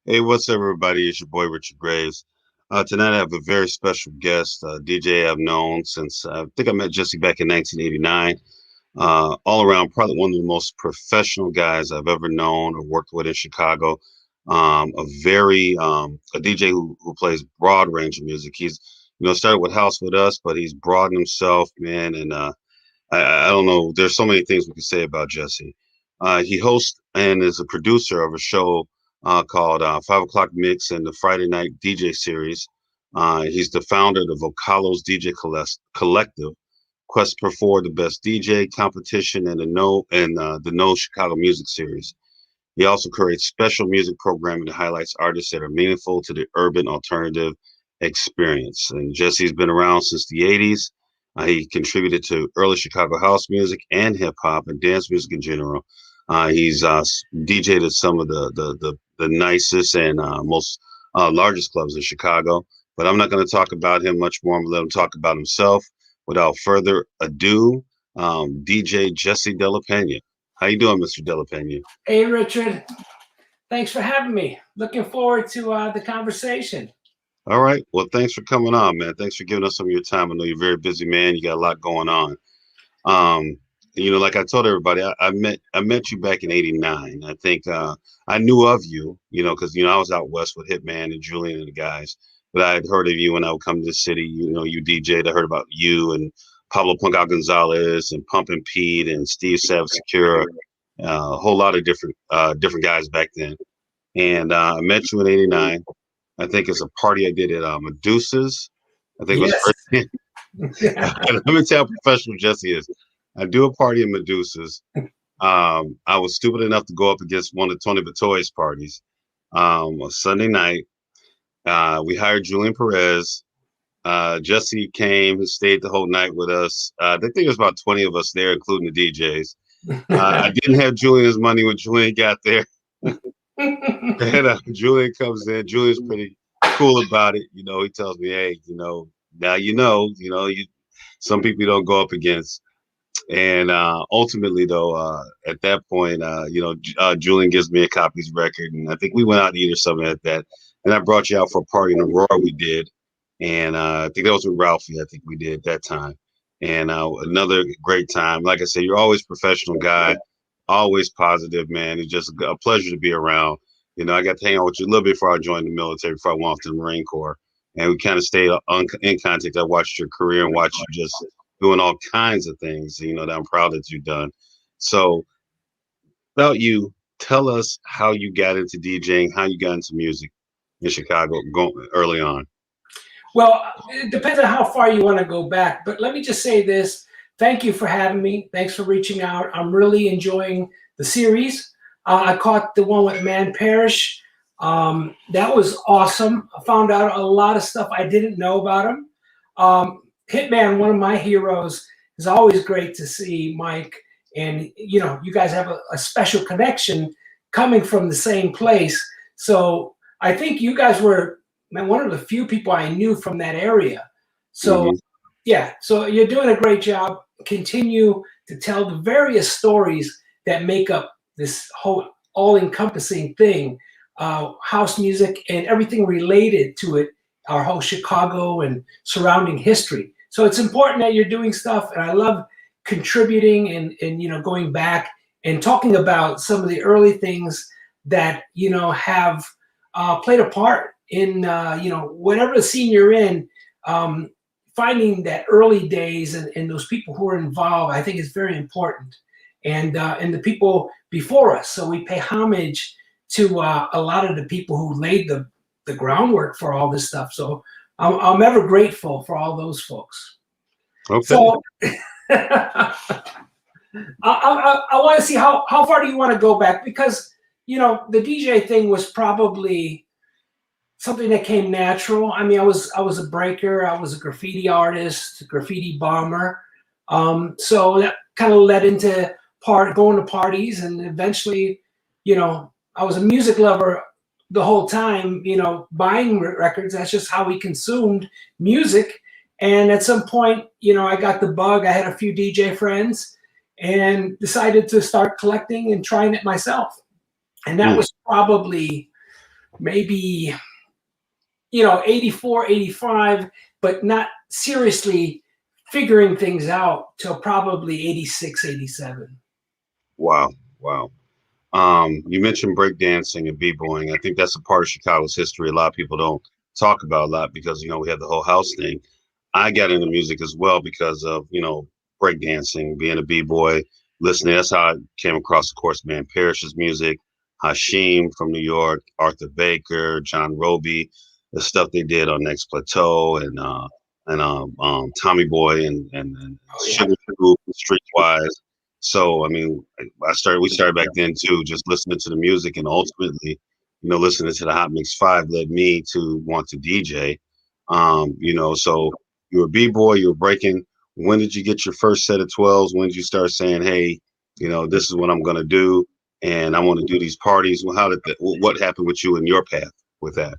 Hey, what's up, everybody? It's your boy Richard Graves. Tonight I have a very special guest, DJ I've known since I think I met Jesse back in 1989. All around, probably one of the most professional guys I've ever known or worked with in Chicago. A DJ who plays broad range of music. He's started with house with us, but he's broadened himself, man, and I don't know. There's so many things we can say about Jesse. He hosts and is a producer of a show called 5 O'Clock Mix and the Friday Night DJ series. He's the founder of the Vocalo's DJ Collective, quest for the best DJ competition, and the No Chicago Music Series. He also creates special music programming that highlights artists that are meaningful to the urban alternative experience. And Jesse's been around since the 80s. He contributed to early Chicago house music and hip hop and dance music in general. He's DJed at some of the nicest and most largest clubs in Chicago. But I'm not going to talk about him much more. I'm going to let him talk about himself. Without further ado, DJ Jesse Della Pena. How you doing, Mr. Della Pena? Hey, Richard. Thanks for having me. Looking forward to the conversation. All right. Well, thanks for coming on, man. Thanks for giving us some of your time. I know you're a very busy man. You got a lot going on. Like I told everybody, I met you back in '89. I think I knew of you, because I was out west with Hitman and Julian and the guys. But I had heard of you when I would come to the city. You DJ'd. I heard about you and Pablo Pungal Gonzalez and Pumpin' Pete and Steve Savage Secura, a whole lot of different guys back then. And I met you in '89. I think it's a party I did at Medusa's. I think Yes. it was. Let me tell how professional Jesse is. I do a party at Medusa's. I was stupid enough to go up against one of Tony Batoy's parties. A Sunday night. We hired Julian Perez. Jesse came and stayed the whole night with us. I think there was about 20 of us there, including the DJs. I didn't have Julian's money when Julian got there. And Julian comes in. Julian's pretty cool about it. He tells me, hey, now some people you don't go up against. And ultimately, though, at that point, Julian gives me a copy's record, and I think we went out to eat or something at that. And I brought you out for a party in Aurora we did, and I think that was with Ralphie. I think we did at that time, and another great time. Like I said, you're always a professional guy, always positive, man. It's just a pleasure to be around. I got to hang out with you a little bit before I joined the military, before I went off to the Marine Corps, and we kind of stayed in contact. I watched your career and watched you just doing all kinds of things, that I'm proud that you've done. So about you, tell us how you got into DJing, how you got into music in Chicago going early on. Well, it depends on how far you want to go back. But let me just say this. Thank you for having me. Thanks for reaching out. I'm really enjoying the series. I caught the one with Man Parrish. That was awesome. I found out a lot of stuff I didn't know about him. Hitman, one of my heroes, is always great to see, Mike. And, you guys have a special connection coming from the same place. So I think you guys were one of the few people I knew from that area. So, yeah, so you're doing a great job. Continue to tell the various stories that make up this whole all-encompassing thing, house music and everything related to it, our whole Chicago and surrounding history. So it's important that you're doing stuff, and I love contributing and going back and talking about some of the early things that have played a part in whatever the scene you're in. Finding that early days and those people who are involved, I think is very important, and the people before us. So we pay homage to a lot of the people who laid the groundwork for all this stuff. So I'm ever grateful for all those folks. Okay. So I want to see how far do you want to go back, because the DJ thing was probably something that came natural. I mean, I was a breaker, I was a graffiti artist, graffiti bomber. So that kind of led into going to parties, and eventually, I was a music lover the whole time, buying records. That's just how we consumed music. And at some point, I got the bug. I had a few DJ friends and decided to start collecting and trying it myself. And that was probably maybe, 84, 85, but not seriously figuring things out till probably 86, 87. Wow, wow. You mentioned breakdancing and b-boying. I think that's a part of Chicago's history a lot of people don't talk about a lot because we have the whole house thing. I got into music as well because of breakdancing, being a b-boy, listening. That's how I came across, of course, man Parrish's music, Hashim from New York, Arthur Baker, John Roby, the stuff they did on Next Plateau, and Tommy Boy and Oh yeah. Sugar Group, Streetwise. So I mean, we started back then too, just listening to the music, and ultimately, listening to the Hot Mix Five led me to want to DJ. So you were a b-boy, you were breaking. When did you get your first set of 12s? When did you start saying, hey, this is what I'm gonna do, and I want to do these parties? Well, what happened with you and your path with that?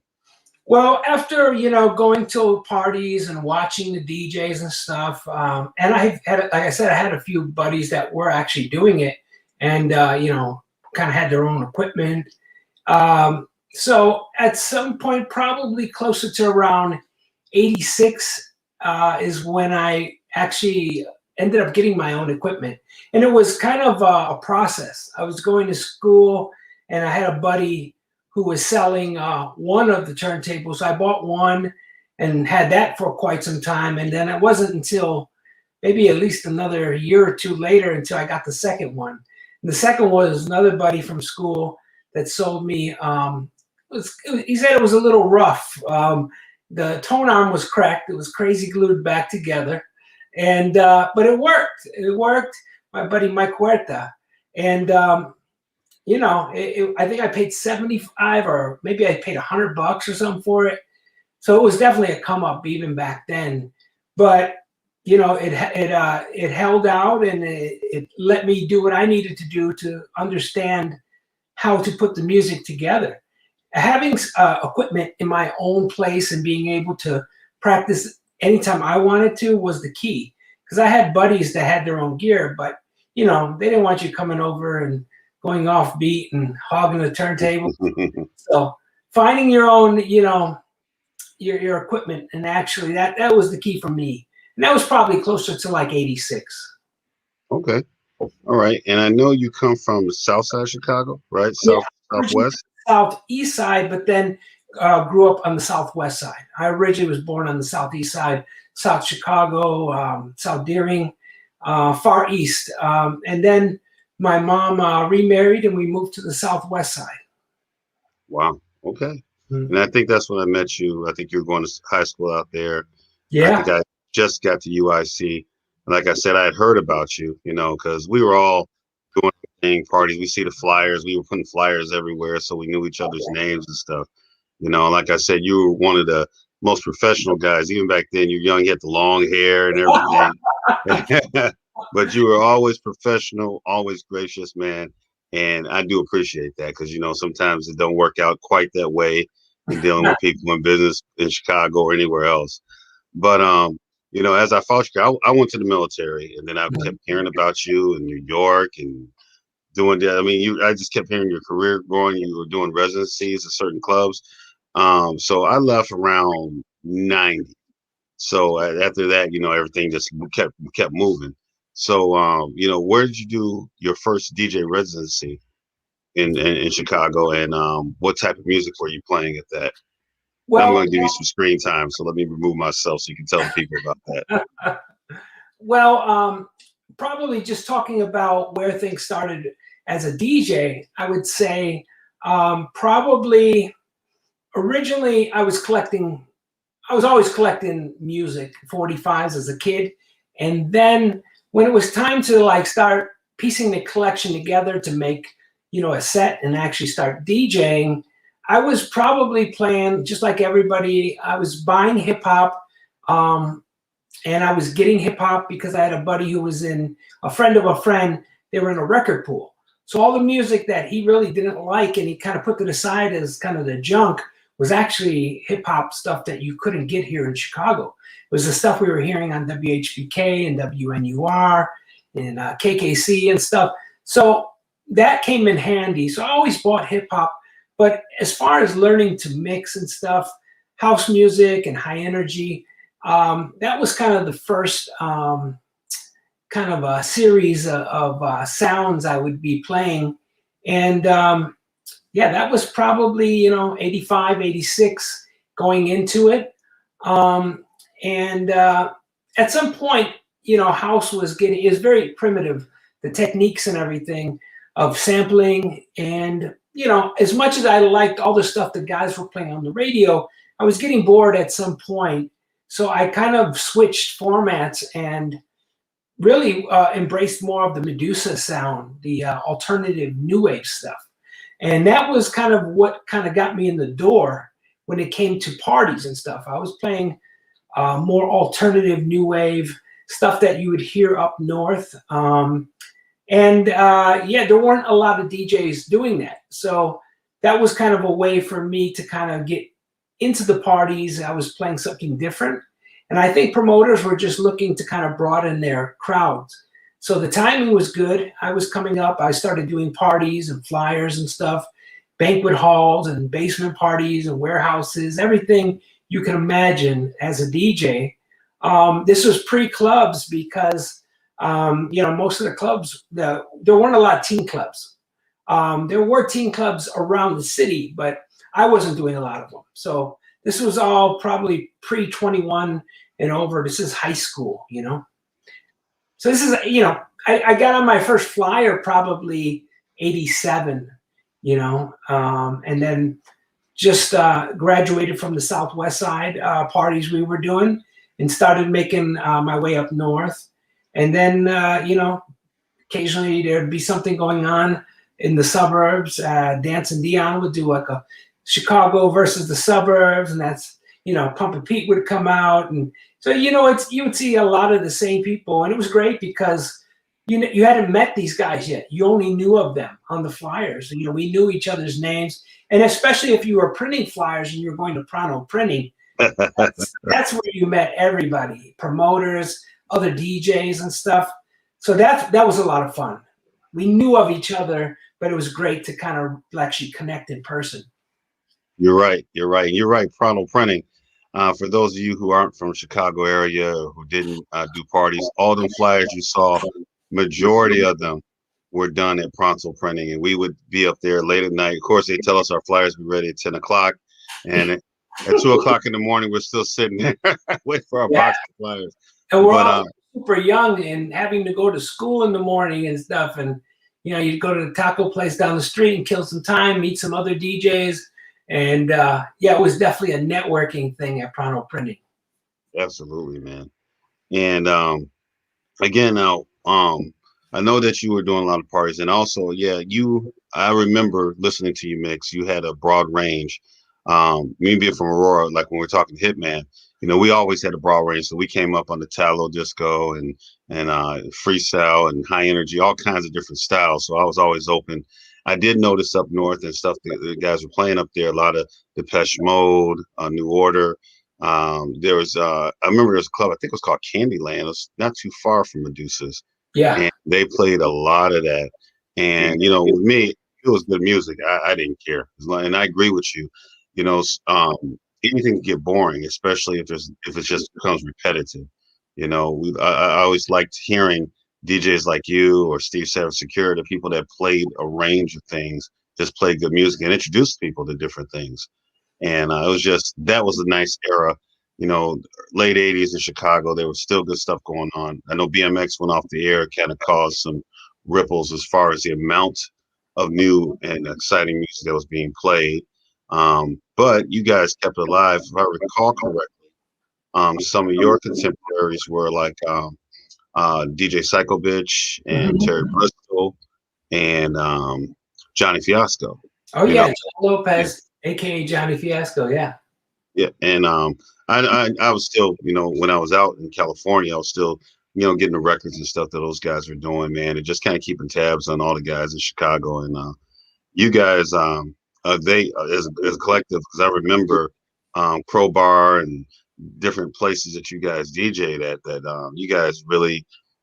Well, after going to parties and watching the DJs and stuff, and I had, like I said, I had a few buddies that were actually doing it, and kind of had their own equipment. So at some point, probably closer to around 86, is when I actually ended up getting my own equipment, and it was kind of a process. I was going to school, and I had a buddy who was selling one of the turntables. So I bought one and had that for quite some time. And then it wasn't until maybe at least another year or two later until I got the second one. And the second was another buddy from school that sold me. He said it was a little rough. The tone arm was cracked. It was crazy glued back together. And but it worked. It worked. My buddy Mike Huerta. And I think I paid 75, or maybe I paid $100 or something for it. So it was definitely a come up even back then. But it held out, and it let me do what I needed to do to understand how to put the music together. Having equipment in my own place and being able to practice anytime I wanted to was the key. Because I had buddies that had their own gear, but they didn't want you coming over and going off beat and hogging the turntable. So finding your own, your equipment, and actually that was the key for me. And that was probably closer to like 86. Okay. All right. And I know you come from the south side of Chicago, right? Yeah, Southwest? southeast side, but then grew up on the southwest side. I originally was born on the southeast side, South Chicago, South Deering, far east. And then my mom remarried, and we moved to the southwest side. Wow. Okay. Mm. And I think that's when I met you. I think you were going to high school out there. I think Yeah. I just got to UIC. And like I said, I had heard about you, because we were all doing thing parties. We see the flyers. We were putting flyers everywhere, so we knew each other's names and stuff. Like I said, you were one of the most professional guys. Even back then, you're young, you had the long hair and everything. But you were always professional, always gracious, man. And I do appreciate that because, sometimes it don't work out quite that way in dealing with people in business in Chicago or anywhere else. But, as I followed you, I went to the military, and then I kept hearing about you in New York and doing that. I mean, I just kept hearing your career growing. You were doing residencies at certain clubs. So I left around 90. So after that, everything just kept moving. So, where did you do your first DJ residency in Chicago, and what type of music were you playing at that? I'm Well, going to give you some screen time, so let me remove myself so you can tell the people about that. well, probably just talking about where things started as a DJ, I would say probably originally I was always collecting music, 45s as a kid. And then when it was time to like start piecing the collection together to make, a set and actually start DJing, I was probably playing just like everybody. I was buying hip hop, and I was getting hip hop because I had a buddy who was in a friend of a friend. They were in a record pool. So all the music that he really didn't like and he kind of put to the side as kind of the junk was actually hip hop stuff that you couldn't get here in Chicago. It was the stuff we were hearing on WHBK and WNUR and KKC and stuff. So that came in handy. So I always bought hip hop But as far as learning to mix and stuff, house music and high energy, that was kind of the first kind of a series of sounds I would be playing. And yeah, that was probably, 85, 86 going into it. And at some point, house is very primitive, the techniques and everything of sampling. And, as much as I liked all the stuff the guys were playing on the radio, I was getting bored at some point. So I kind of switched formats and really embraced more of the Medusa sound, the alternative new wave stuff. And that was kind of what kind of got me in the door when it came to parties and stuff. I was playing more alternative new wave stuff that you would hear up north. Yeah, there weren't a lot of DJs doing that. So that was kind of a way for me to kind of get into the parties. I was playing something different. And I think promoters were just looking to kind of broaden their crowds. So the timing was good. I was coming up. I started doing parties and flyers and stuff, banquet halls and basement parties and warehouses, everything you can imagine as a DJ. This was pre-clubs because, most of the clubs, there weren't a lot of teen clubs. There were teen clubs around the city, but I wasn't doing a lot of them. So this was all probably pre-21 and over. This is high school, So this is, I got on my first flyer probably 87, and then just graduated from the Southwest side parties we were doing and started making my way up north. And then, occasionally there'd be something going on in the suburbs. Dance and Dion would do like a Chicago versus the suburbs, and that's, Pump and Pete would come out. And so, you would see a lot of the same people. And it was great because, you hadn't met these guys yet. You only knew of them on the flyers. We knew each other's names. And especially if you were printing flyers and you were going to Pronto Printing, that's where you met everybody, promoters, other DJs and stuff. So that was a lot of fun. We knew of each other, but it was great to kind of actually connect in person. You're right. You're right. You're right. Pronto Printing. For those of you who aren't from Chicago area or who didn't do parties, all them flyers you saw, majority of them were done at Pronto Printing, and we would be up there late at night. Of course, they tell us our flyers be ready at 10 o'clock, and at 2 o'clock in the morning, we're still sitting there waiting for our box of flyers. And we're all super young and having to go to school in the morning and stuff, and you'd go to the taco place down the street and kill some time, meet some other DJs. And it was definitely a networking thing at Pronto Printing. Absolutely, man. And again, now I know that you were doing a lot of parties, and also, I remember listening to you mix. You had a broad range. Me being from Aurora, like when we're talking Hitman, we always had a broad range. So we came up on the Talo disco and freestyle and high energy, all kinds of different styles. So I was always open. I did notice up north and stuff that the guys were playing up there, a lot of Depeche Mode, New Order. There was, I remember there was a club, I think it was called Candyland. It was not too far from Medusa's. Yeah. And they played a lot of that. And, with me, it was good music. I didn't care. And I agree with you. Anything can get boring, especially if it just becomes repetitive. I always liked hearing DJs like you or Steve Savage Secure, the people that played a range of things, just played good music and introduced people to different things. And that was a nice era. Late 80s in Chicago, there was still good stuff going on. I know BMX went off the air, kind of caused some ripples as far as the amount of new and exciting music that was being played. But you guys kept it alive. If I recall correctly, some of your contemporaries were like DJ Psycho Bitch and Terry Bristol and Johnny Fiasco. Oh yeah, John Lopez, aka Johnny Fiasco. Yeah. Yeah, and I was still, when I was out in California, I was still, getting the records and stuff that those guys were doing, man, and just kind of keeping tabs on all the guys in Chicago. And you guys, they as a collective, because I remember Crowbar and different places that you guys DJ'd at, that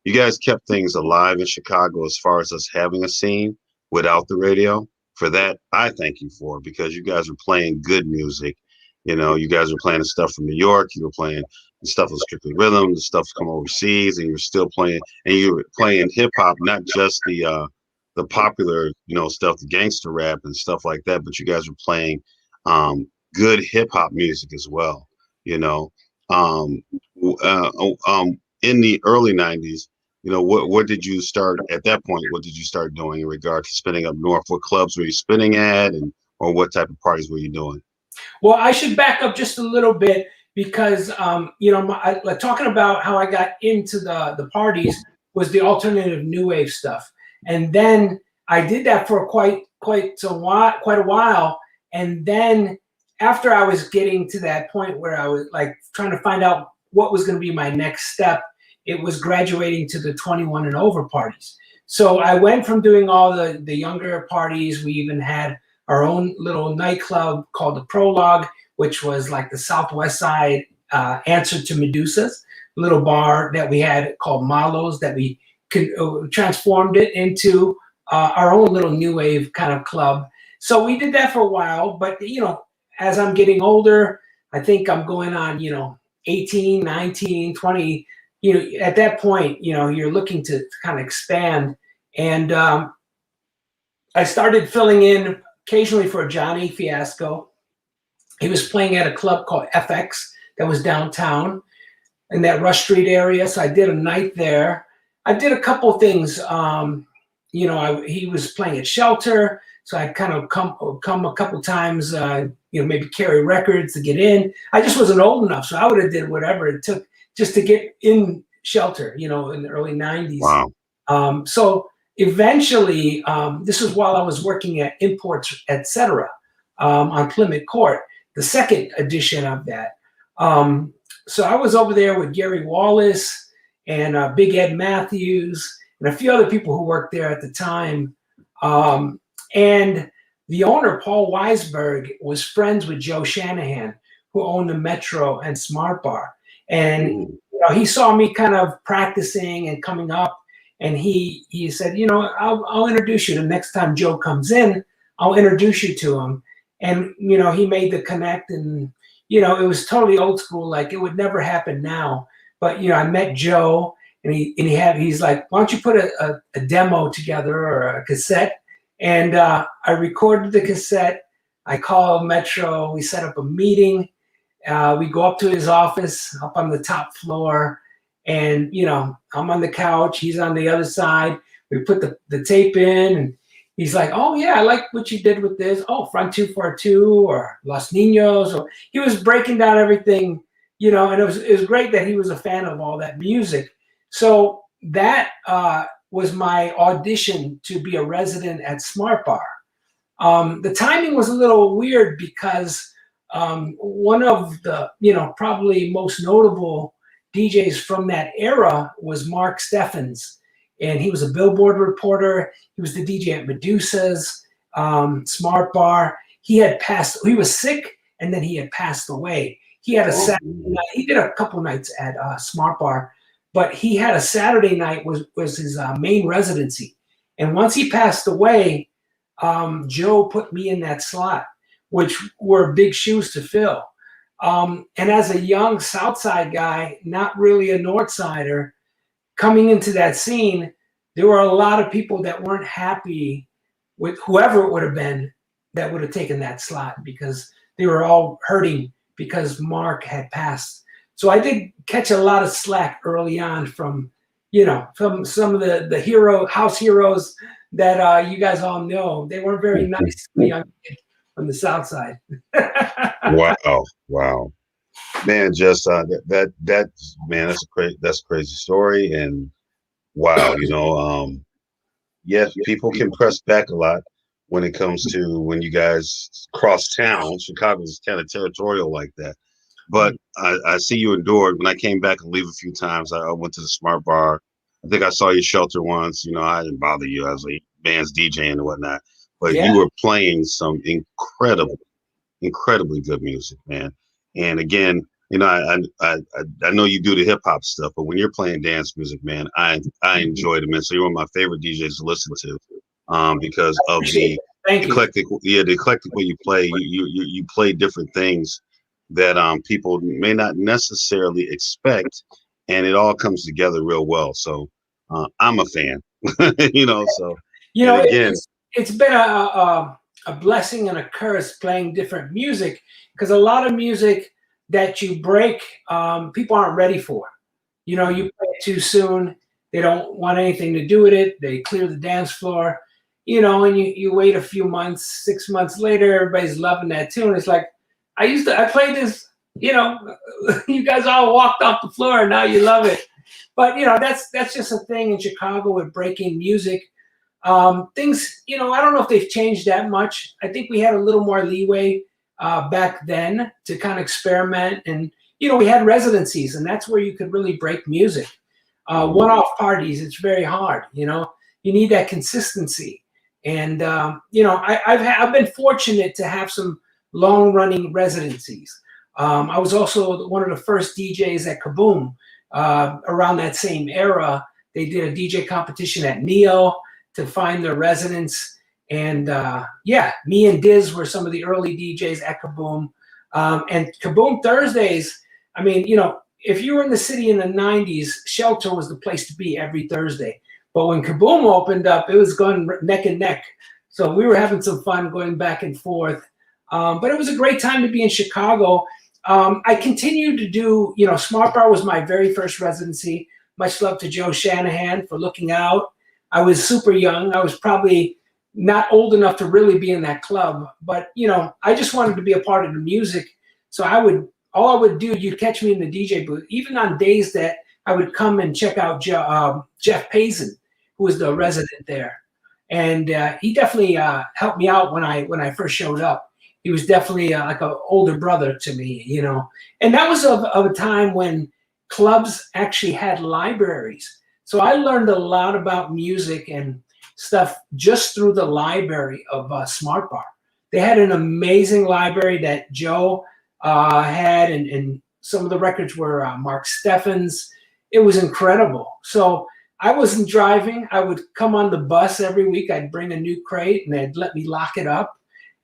you guys kept things alive in Chicago as far as us having a scene without the radio. for that, I thank you for, because you guys are playing good music. You know, you guys are playing the stuff from New York. You were playing the stuff of Strictly Rhythm, the stuff from overseas, and you're still playing, and you're playing hip hop, not just the popular, you know, stuff, the gangster rap and stuff like that, but you guys are playing good hip hop music as well. You know, um, in the early '90s, you know, what did you start at that point? What did you start doing in regard to spinning up north? What clubs were you spinning at, and or what type of parties were you doing? Well, I should back up just a little bit because you know, like talking about how I got into the parties was the alternative new wave stuff, and then I did that for quite a while, and then after I was getting to that point where I was like trying to find out what was going to be my next step, it was graduating to the 21 and over parties. So I went from doing all the younger parties. We even had our own little nightclub called the Prologue, which was like the Southwest Side answer to Medusa's little bar that we had called Malos, that we transformed it into our own little new wave kind of club. So we did that for a while, but you know, as I'm getting older, I think I'm going on, you know, 18, 19, 20, you know, at that point, you know, you're looking to kind of expand. And I started filling in occasionally for Johnny Fiasco. He was playing at a club called FX that was downtown in that Rush Street area. So I did a night there. I did a couple of things. You know, he was playing at Shelter, so I kind of come a couple times. You know, maybe carry records to get in. I just wasn't old enough, so I would have did whatever it took just to get in Shelter. You know, in the early '90s. Wow. So eventually, this was while I was working at Imports, etc., on Plymouth Court, the second edition of that. So I was over there with Gary Wallace and Big Ed Matthews and a few other people who worked there at the time. And the owner, Paul Weisberg, was friends with Joe Shanahan, who owned the Metro and Smart Bar. And you know, he saw me kind of practicing and coming up, and he said, you know, I'll introduce you. The next time Joe comes in, I'll introduce you to him. And you know, he made the connect, and you know, it was totally old school, like it would never happen now. But you know, I met Joe, and he's like, why don't you put a demo together or a cassette? And I recorded the cassette. I called Metro. We set up a meeting. We go up to his office up on the top floor, and you know, I'm on the couch, he's on the other side. We put the tape in, and he's like, oh yeah, I like what you did with this. Oh, Front 242 or Los Niños. Or he was breaking down everything, you know, and it was great that he was a fan of all that music. So that was my audition to be a resident at Smart Bar. The timing was a little weird because one of the, you know, probably most notable DJs from that era was Mark Steffens. And he was a Billboard reporter. He was the DJ at Medusa's, Smart Bar. He was sick, and then he had passed away. He had a Saturday night. He did a couple nights at Smart Bar, but he had a Saturday night was his main residency. And once he passed away, Joe put me in that slot, which were big shoes to fill. And as a young Southside guy, not really a Northsider, coming into that scene, there were a lot of people that weren't happy with whoever it would have been that would have taken that slot, because they were all hurting because Mark had passed. So I did catch a lot of slack early on from, you know, from some of the house heroes that you guys all know. They weren't very nice to the young kid from the South Side. Wow. Man, just that man, that's a crazy story. And wow, you know, yes, people can press back a lot when it comes to when you guys cross town. Chicago's kind of territorial like that. But I see you endured. When I came back and leave a few times, I went to the Smart Bar. I think I saw your Shelter once. You know, I didn't bother you. I was like bands DJing and whatnot. But Yeah. you were playing some incredibly good music, man. And again, you know, I know you do the hip hop stuff, but when you're playing dance music, man, I enjoy it immensely. You're one of my favorite DJs to listen to, because of Thank you. eclectic. Yeah, the eclectic way you play, you play different things that people may not necessarily expect, and it all comes together real well. So I'm a fan, you know. So You and know, again, it's been a blessing and a curse playing different music, because a lot of music that you break, people aren't ready for. You know, you mhm, play it too soon, they don't want anything to do with it. They clear the dance floor, you know, and you wait a few months, 6 months later, everybody's loving that tune. It's like, I played this, you know, you guys all walked off the floor and now you love it. But you know, that's just a thing in Chicago with breaking music. Things, you know, I don't know if they've changed that much. I think we had a little more leeway back then to kind of experiment. And, you know, we had residencies, and that's where you could really break music. mhm, One-off parties, it's very hard, you know, you need that consistency. And, you know, I've been fortunate to have some long-running residencies. I was also one of the first DJs at Kaboom around that same era. They did a DJ competition at Neo to find their residents. And yeah, me and Diz were some of the early DJs at Kaboom. And Kaboom Thursdays, I mean, you know, if you were in the city in the 90s, Shelter was the place to be every Thursday. But when Kaboom opened up, it was going neck and neck. So we were having some fun going back and forth. But it was a great time to be in Chicago. I continued to do, you know, Smart Bar was my very first residency. Much love to Joe Shanahan for looking out. I was super young. I was probably not old enough to really be in that club, but you know, I just wanted to be a part of the music. So all I would do, you'd catch me in the DJ booth, even on days that I would come and check out Jeff Pazin, who was the mhm. resident there, and he definitely helped me out when I first showed up. He was definitely like an older brother to me, you know, and that was of a time when clubs actually had libraries. So I learned a lot about music and stuff just through the library of Smart Bar. They had an amazing library that Joe had, and some of the records were Mark Steffens. It was incredible. So I wasn't driving. I would come on the bus every week. I'd bring a new crate, and they'd let me lock it up.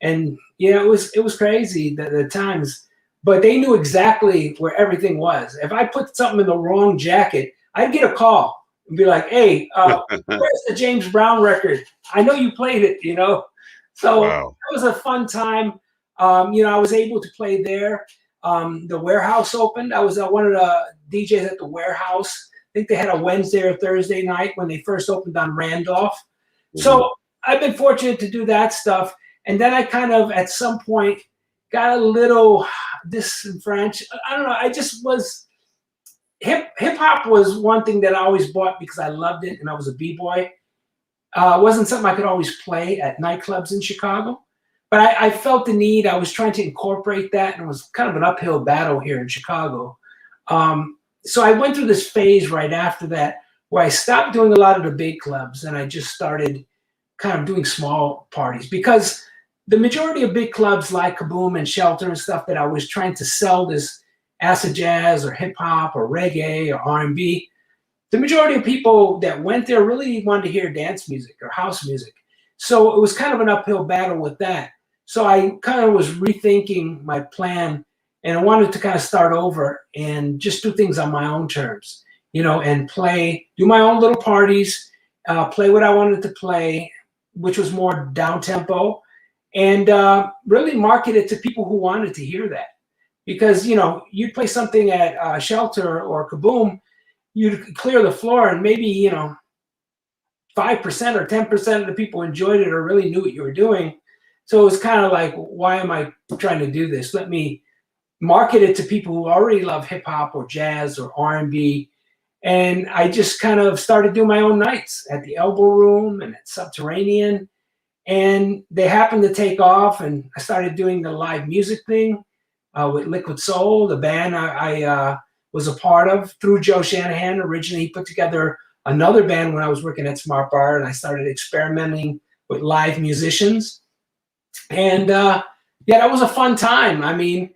And yeah, it was crazy the times. But they knew exactly where everything was. If I put something in the wrong jacket, I'd get a call and be like, "Hey, where's the James Brown record? I know you played it, you know." So Wow. that was a fun time. You know, I was able to play there. The Warehouse opened. I was one of the DJs at the Warehouse. I think they had a Wednesday or Thursday night when they first opened on Randolph. Mhm. So I've been fortunate to do that stuff. And then I kind of, at some point, got a little disenfranchised. I don't know. I just was hip hop was one thing that I always bought because I loved it and I was a b-boy. It wasn't something I could always play at nightclubs in Chicago, but I felt the need. I was trying to incorporate that, and it was kind of an uphill battle here in Chicago. So I went through this phase right after that where I stopped doing a lot of the big clubs and I just started kind of doing small parties, because the majority of big clubs like Kaboom and Shelter and stuff that I was trying to sell this acid jazz or hip hop or reggae or R&B, the majority of people that went there really wanted to hear dance music or house music. So it was kind of an uphill battle with that. So I kind of was rethinking my plan, and I wanted to kind of start over and just do things on my own terms, you know, and do my own little parties, play what I wanted to play, which was more down tempo, and really market it to people who wanted to hear that. Because, you know, you'd play something at Shelter or Kaboom, you'd clear the floor, and maybe, you know, 5% or 10% of the people enjoyed it or really knew what you were doing. So it was kind of like, why am I trying to do this? Let me market it to people who already love hip hop or jazz or R&B. And I just kind of started doing my own nights at the Elbow Room and at Subterranean, and they happened to take off. And I started doing the live music thing with Liquid Soul, the band I was a part of through Joe Shanahan. Originally, he put together another band when I was working at Smart Bar, and I started experimenting with live musicians. And yeah, that was a fun time. I mean,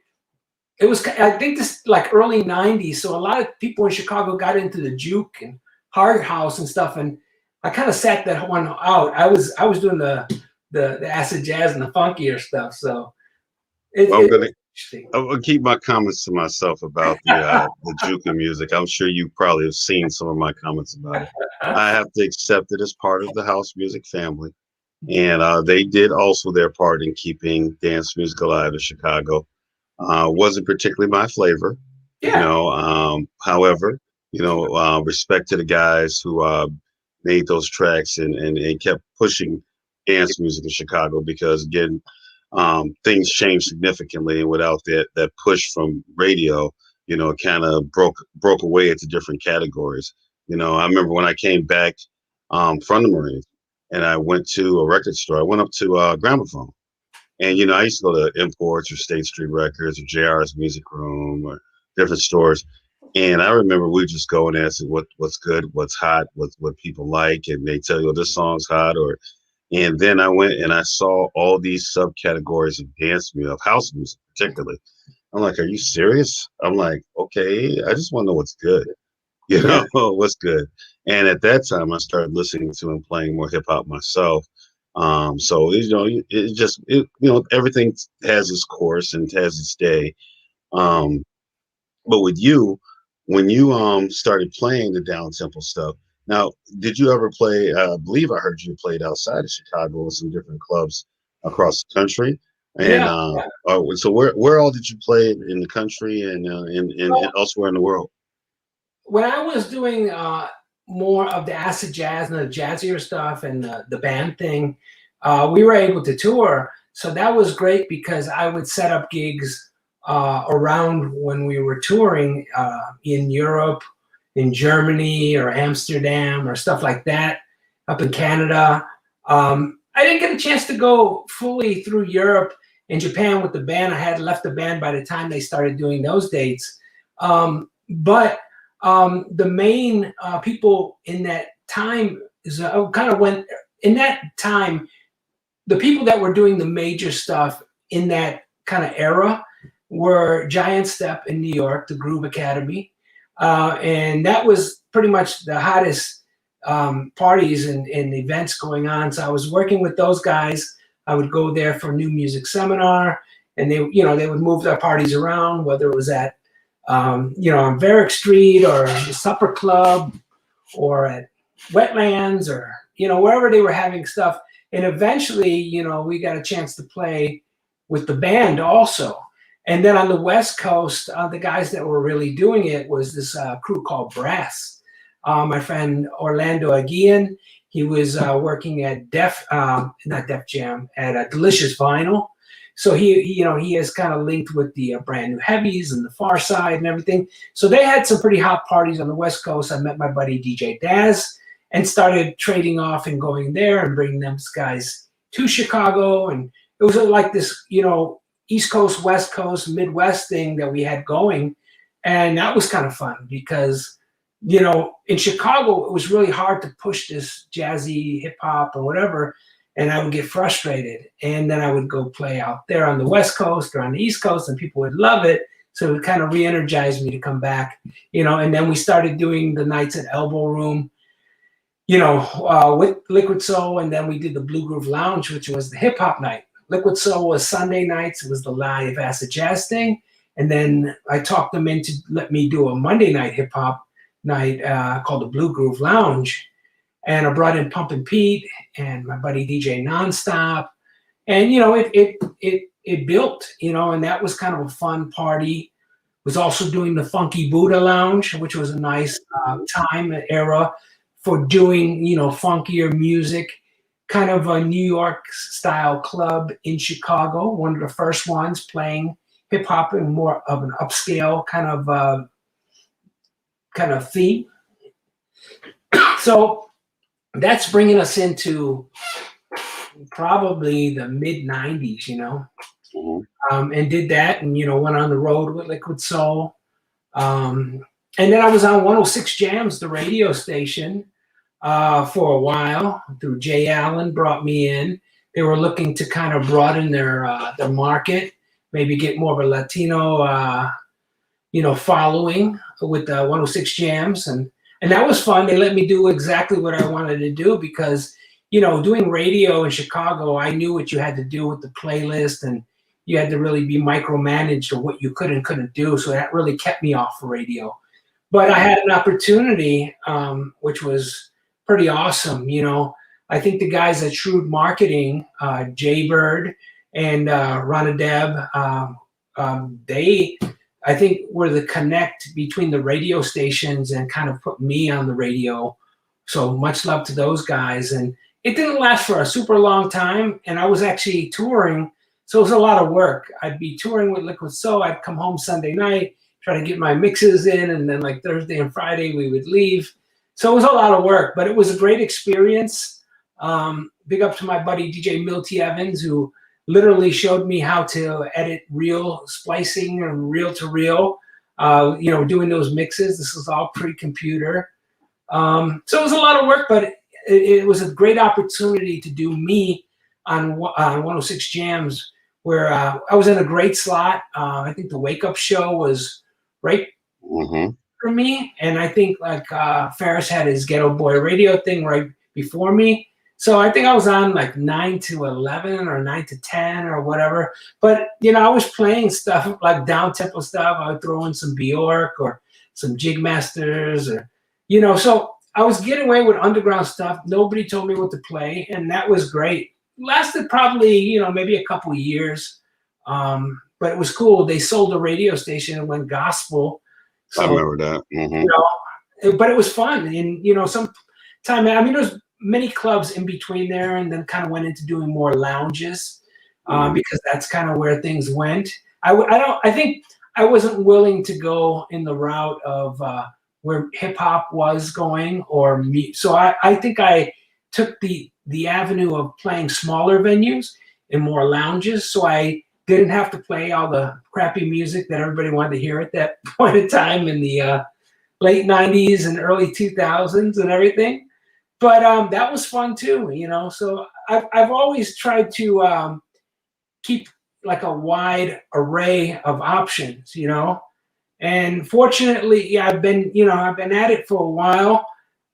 it was, I think, this like early 90s. So a lot of people in Chicago got into the juke and hard house and stuff. And I kind of sat that one out. I was doing the the acid jazz and the funkier stuff. So Well, it's interesting. I'm gonna keep my comments to myself about the Juke music. I'm sure you probably have seen some of my comments about it. I have to accept it as part of the house music family, and they did also their part in keeping dance music alive in Chicago. Wasn't particularly my flavor, Yeah, however, respect to the guys who made those tracks and kept pushing dance music in Chicago because again, things changed significantly, and without that push from radio, it kind of broke away into different categories. I remember when I came back from the Marines and I went to a record store. I went up to Gramophone. And I used to go to Imports or State Street Records or JR's Music Room or different stores. And I remember we just go and ask what's good, what's hot, what people like, and they tell you, this song's hot. And then I went and I saw all these subcategories of dance music, of house music particularly. I'm like, are you serious? I'm like, okay, I just want to know what's good. yeah, What's good. And at that time, I started listening to and playing more hip hop myself. So everything has its course and has its day. Um, but with you, when you started playing the down tempo stuff, now did you ever play? I believe I heard you played outside of Chicago in some different clubs across the country. And yeah. so where all did you play in the country and elsewhere in the world? When I was doing more of the acid jazz and the jazzier stuff and the band thing, we were able to tour. So that was great because I would set up gigs around when we were touring in Europe, in Germany or Amsterdam or stuff like that, up in Canada. I didn't get a chance to go fully through Europe and Japan with the band. I had left the band by the time they started doing those dates. But the main people in that time is kind of when in that time, the people that were doing the major stuff in that kind of era were Giant Step in New York, the Groove Academy. And that was pretty much the hottest parties and events going on. So I was working with those guys. I would go there for a new music seminar, and they would move their parties around, whether it was at on Varick Street or the Supper Club or at Wetlands or, wherever they were having stuff. And eventually, we got a chance to play with the band also. And then on the West Coast, the guys that were really doing it was this crew called Brass. My friend Orlando Aguian, he was working at not Def Jam, at Delicious Vinyl. So he has kind of linked with the Brand New Heavies and the Far Side and everything. So they had some pretty hot parties on the West Coast. I met my buddy DJ Daz and started trading off and going there and bringing them guys to Chicago. And it was like this, East Coast, West Coast, Midwest thing that we had going. And that was kind of fun because, in Chicago, it was really hard to push this jazzy hip hop or whatever. And I would get frustrated. And then I would go play out there on the West Coast or on the East Coast and people would love it. So it would kind of re-energize me to come back, and then we started doing the nights at Elbow Room, with Liquid Soul. And then we did the Blue Groove Lounge, which was the hip hop night. Liquid Soul was Sunday nights. It was the live acid jazz thing. And then I talked them into let me do a Monday night hip hop night called the Blue Groove Lounge. And I brought in Pumpin' Pete and my buddy DJ Nonstop. And, it built, and that was kind of a fun party. Was also doing the Funky Buddha Lounge, which was a nice time and era for doing, funkier music. Kind of a New York style club in Chicago, one of the first ones playing hip hop in more of an upscale kind of theme. So that's bringing us into probably the mid 90s, and did that and, went on the road with Liquid Soul. And then I was on 106 Jams, the radio station, for a while. Through Jay Allen brought me in. They were looking to kind of broaden their market, maybe get more of a Latino, following with the 106 Jams. And that was fun. They let me do exactly what I wanted to do because, doing radio in Chicago, I knew what you had to do with the playlist, and you had to really be micromanaged to what you could and couldn't do. So that really kept me off of radio. But I had an opportunity, which was pretty awesome. I think the guys at Shrewd Marketing, Jay Bird and Ronadeb, they, I think, were the connect between the radio stations and kind of put me on the radio. So much love to those guys. And it didn't last for a super long time. And I was actually touring. So it was a lot of work. I'd be touring with Liquid Soul. I'd come home Sunday night, try to get my mixes in. And then like Thursday and Friday, we would leave. So it was a lot of work, but it was a great experience. Big up to my buddy, DJ Milty Evans, who literally showed me how to edit reel splicing and reel to reel, doing those mixes. This was all pre-computer. So it was a lot of work, but it was a great opportunity to do me on 106 Jams, where I was in a great slot. I think the Wake Up Show was right for me. And I think like Ferris had his Ghetto Boy radio thing right before me. So I think I was on like 9 to 11 or 9 to 10 or whatever. But, I was playing stuff like down-tempo stuff. I would throw in some Bjork or some Jig Masters or, so I was getting away with underground stuff. Nobody told me what to play, and that was great. Lasted probably, maybe a couple of years. But it was cool. They sold a radio station and went gospel. So, I remember that. But it was fun. And, some time, there was many clubs in between there, and then kind of went into doing more lounges because that's kind of where things went. I think I wasn't willing to go in the route of where hip hop was going or me. So I think I took the avenue of playing smaller venues and more lounges. So I didn't have to play all the crappy music that everybody wanted to hear at that point in time in the late 90s and early 2000s and everything. But that was fun too, So I've always tried to keep like a wide array of options, And fortunately, I've been at it for a while.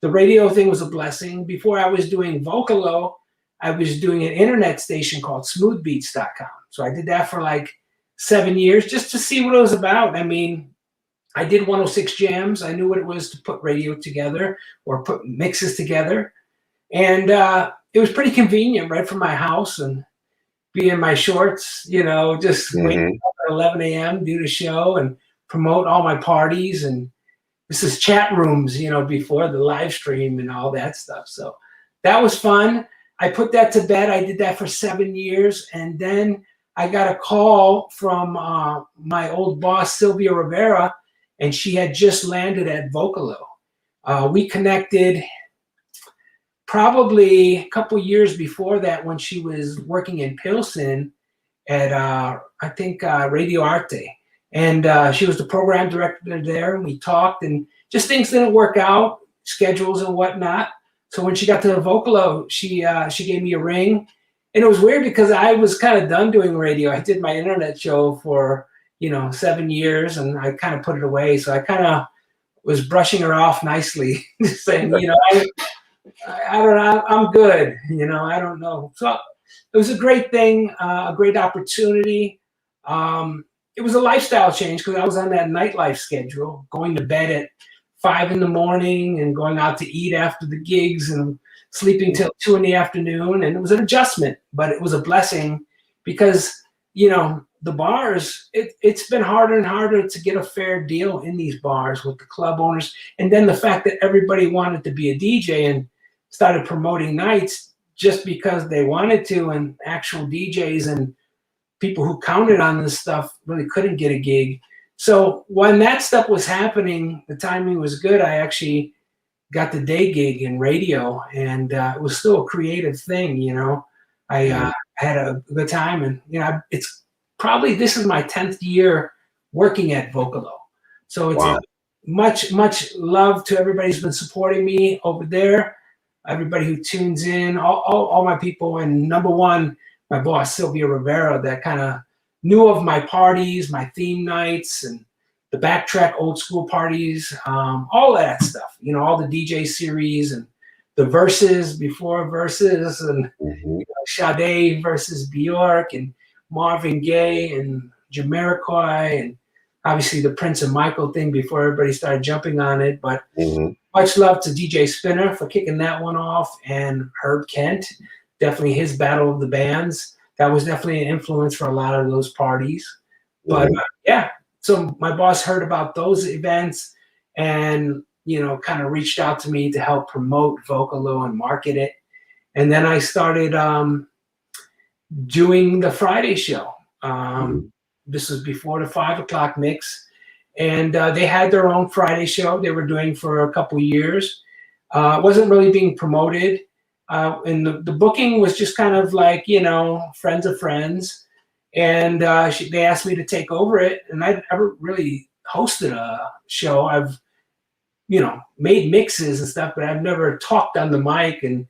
The radio thing was a blessing. Before I was doing Vocalo, I was doing an internet station called smoothbeats.com. So I did that for like 7 years just to see what it was about. I did 106 Jams. I knew what it was to put radio together or put mixes together. And it was pretty convenient right from my house and be in my shorts, just wake up at 11 a.m., do the show and promote all my parties. And this is chat rooms, before the live stream and all that stuff. So that was fun. I put that to bed. I did that for 7 years. And then I got a call from my old boss, Sylvia Rivera, and she had just landed at Vocalo. We connected probably a couple years before that when she was working in Pilsen at, I think, Radio Arte. And she was the program director there, and we talked, and just things didn't work out, schedules and whatnot. So when she got to Vocalo, she gave me a ring. And it was weird because I was kind of done doing radio. I did my internet show for 7 years, and I kind of put it away. So I kind of was brushing her off nicely, saying, I don't know, I'm good. I don't know. So it was a great thing, a great opportunity. It was a lifestyle change because I was on that nightlife schedule, going to bed at 5 a.m. and going out to eat after the gigs and sleeping till 2 p.m. And it was an adjustment, but it was a blessing because, the bars, it's been harder and harder to get a fair deal in these bars with the club owners. And then the fact that everybody wanted to be a DJ and started promoting nights just because they wanted to, and actual DJs and people who counted on this stuff really couldn't get a gig. So when that stuff was happening, the timing was good. I actually got the day gig in radio, and it was still a creative thing, I had a good time, and it's probably, this is my 10th year working at Vocalo. So it's much love to everybody who's been supporting me over there, everybody who tunes in, all my people, and number one, my boss, Sylvia Rivera, that kind of knew of my parties, my theme nights, and the backtrack old school parties, all that stuff, all the DJ series and the verses before verses, and Mhm. Sade versus Bjork, and Marvin Gaye and Jamiroquai, and obviously the Prince and Michael thing before everybody started jumping on it. But Mhm. much love to DJ Spinner for kicking that one off, and Herb Kent, definitely his Battle of the Bands. That was definitely an influence for a lot of those parties. But Mhm. yeah, so my boss heard about those events and, kind of reached out to me to help promote Vocalo and market it. And then I started doing the Friday show. Mhm. This was before the 5 o'clock mix. And they had their own Friday show they were doing for a couple years. It wasn't really being promoted. And the booking was just kind of like, friends of friends. And they asked me to take over it. And I'd never really hosted a show. I've, made mixes and stuff, but I've never talked on the mic. And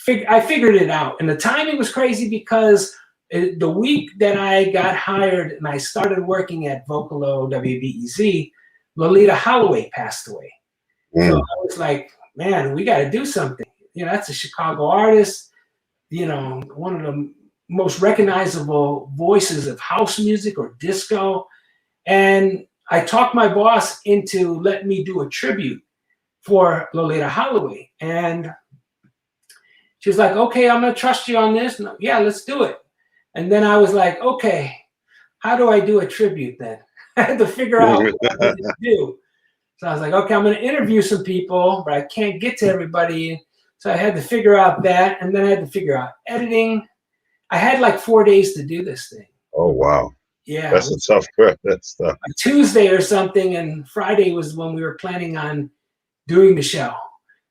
I figured it out. And the timing was crazy because the week that I got hired and I started working at Vocalo WBEZ, Lolita Holloway passed away. So Mm. I was like, man, we got to do something. That's a Chicago artist, one of the most recognizable voices of house music or disco. And I talked my boss into letting me do a tribute for Lolita Holloway. And she was like, okay, I'm going to trust you on this. No, yeah, let's do it. And then I was like, okay, how do I do a tribute then? I had to figure out what I needed to do. So I was like, okay, I'm going to interview some people, but I can't get to everybody. So I had to figure out that. And then I had to figure out editing. I had like 4 days to do this thing. Oh wow, Yeah. that's a tough. That's tough. Tuesday or something. And Friday was when we were planning on doing the show.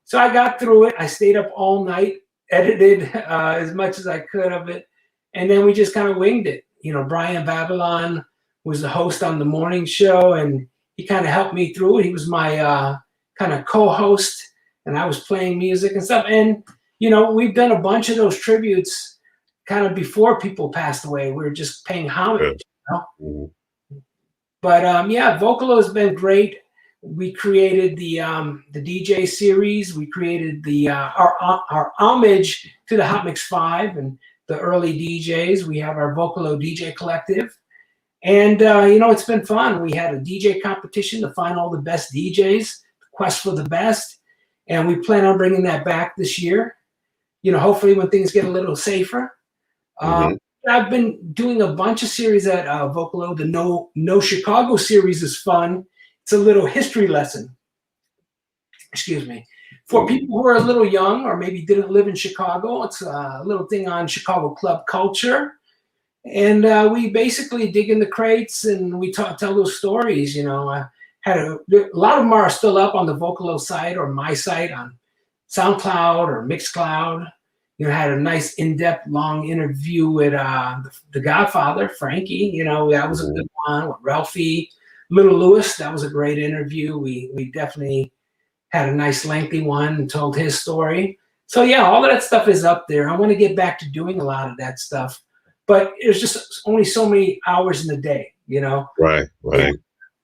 So I got through it. I stayed up all night, edited as much as I could of it. And then we just kind of winged it. Brian Babylon was the host on the morning show, and he kind of helped me through it. He was my kind of co-host, and I was playing music and stuff. And, we've done a bunch of those tributes kind of before people passed away. We were just paying homage. Mhm. But yeah, Vocalo has been great. We created the DJ series. We created the our homage to the Hot Mix 5 and the early DJs. We have our Vocalo DJ Collective, and it's been fun. We had a DJ competition to find all the best DJs, quest for the best, and we plan on bringing that back this year. Hopefully when things get a little safer. Mhm. I've been doing a bunch of series at Vocalo. The No Chicago series is fun. It's a little history lesson. Excuse me. For Mhm. people who are a little young or maybe didn't live in Chicago, it's a little thing on Chicago club culture. And we basically dig in the crates and we tell those stories. I had a lot of them are still up on the Vocalo site or my site on SoundCloud or Mixcloud. Had a nice in-depth long interview with the Godfather, Frankie. That was a good Mhm. one with Ralphie. Little Lewis, that was a great interview. We definitely had a nice lengthy one and told his story. So yeah, all of that stuff is up there. I want to get back to doing a lot of that stuff, but there's just only so many hours in the day. Right. Yeah. Right.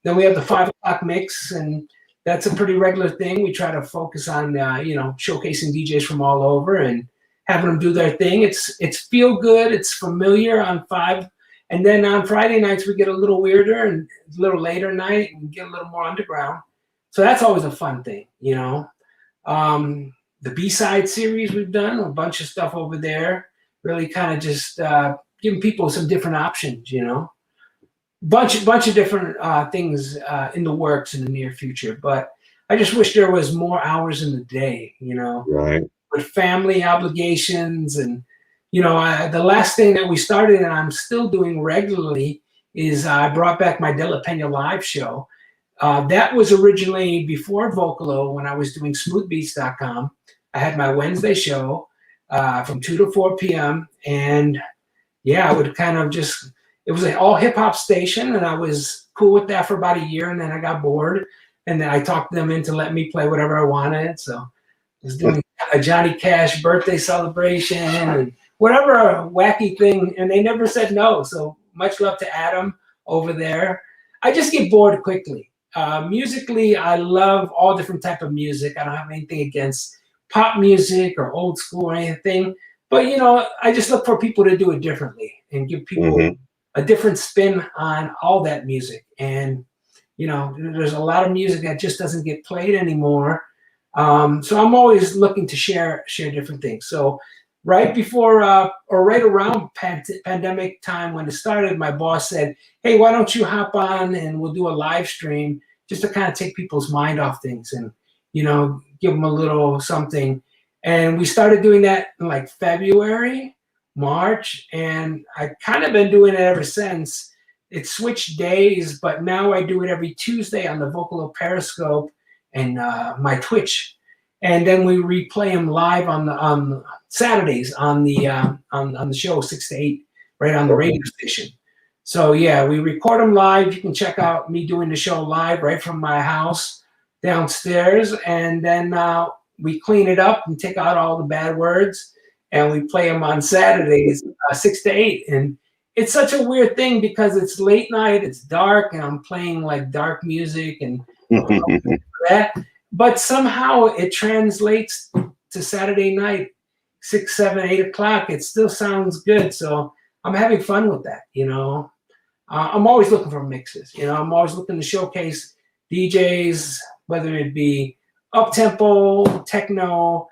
Then we have the 5 o'clock mix, and that's a pretty regular thing. We try to focus on showcasing DJs from all over and having them do their thing. It's feel good. It's familiar on 5, and then on Friday nights we get a little weirder and a little later night and get a little more underground. So that's always a fun thing. The B-side series we've done a bunch of stuff over there. Really kind of just giving people some different options. Bunch of different things in the works in the near future. But I just wish there was more hours in the day. Right. With family obligations and the last thing that we started and I'm still doing regularly is I brought back my De La Pena live show. That was originally before Vocalo when I was doing smoothbeats.com. I had my Wednesday show from 2 to 4 p.m. And yeah, I would kind of just, it was an all hip hop station and I was cool with that for about a year and then I got bored and then I talked them into letting me play whatever I wanted. So I was doing a Johnny Cash birthday celebration and whatever wacky thing, and they never said no. So much love to Adam over there. I just get bored quickly. Musically, I love all different type of music. I don't have anything against pop music or old school or anything. But I just look for people to do it differently and give people Hmm. a different spin on all that music. And there's a lot of music that just doesn't get played anymore. So I'm always looking to share different things. So right before or right around pandemic time when it started, my boss said, "Hey, why don't you hop on and we'll do a live stream just to kind of take people's mind off things and give them a little something." And we started doing that in like February, March, and I kind of been doing it ever since. It switched days, but now I do it every Tuesday on the Vocalo Periscope and my Twitch, and then we replay them live on Saturdays on the show 6 to 8, right on the radio station. So yeah, we record them live. You can check out me doing the show live right from my house downstairs, and then we clean it up and take out all the bad words, and we play them on Saturdays 6 to 8, and it's such a weird thing because it's late night, it's dark, and I'm playing like dark music and that, but somehow it translates to Saturday night, 6, 7, 8 o'clock. It still sounds good, so I'm having fun with that. I'm always looking for mixes. I'm always looking to showcase DJs, whether it be up tempo, techno.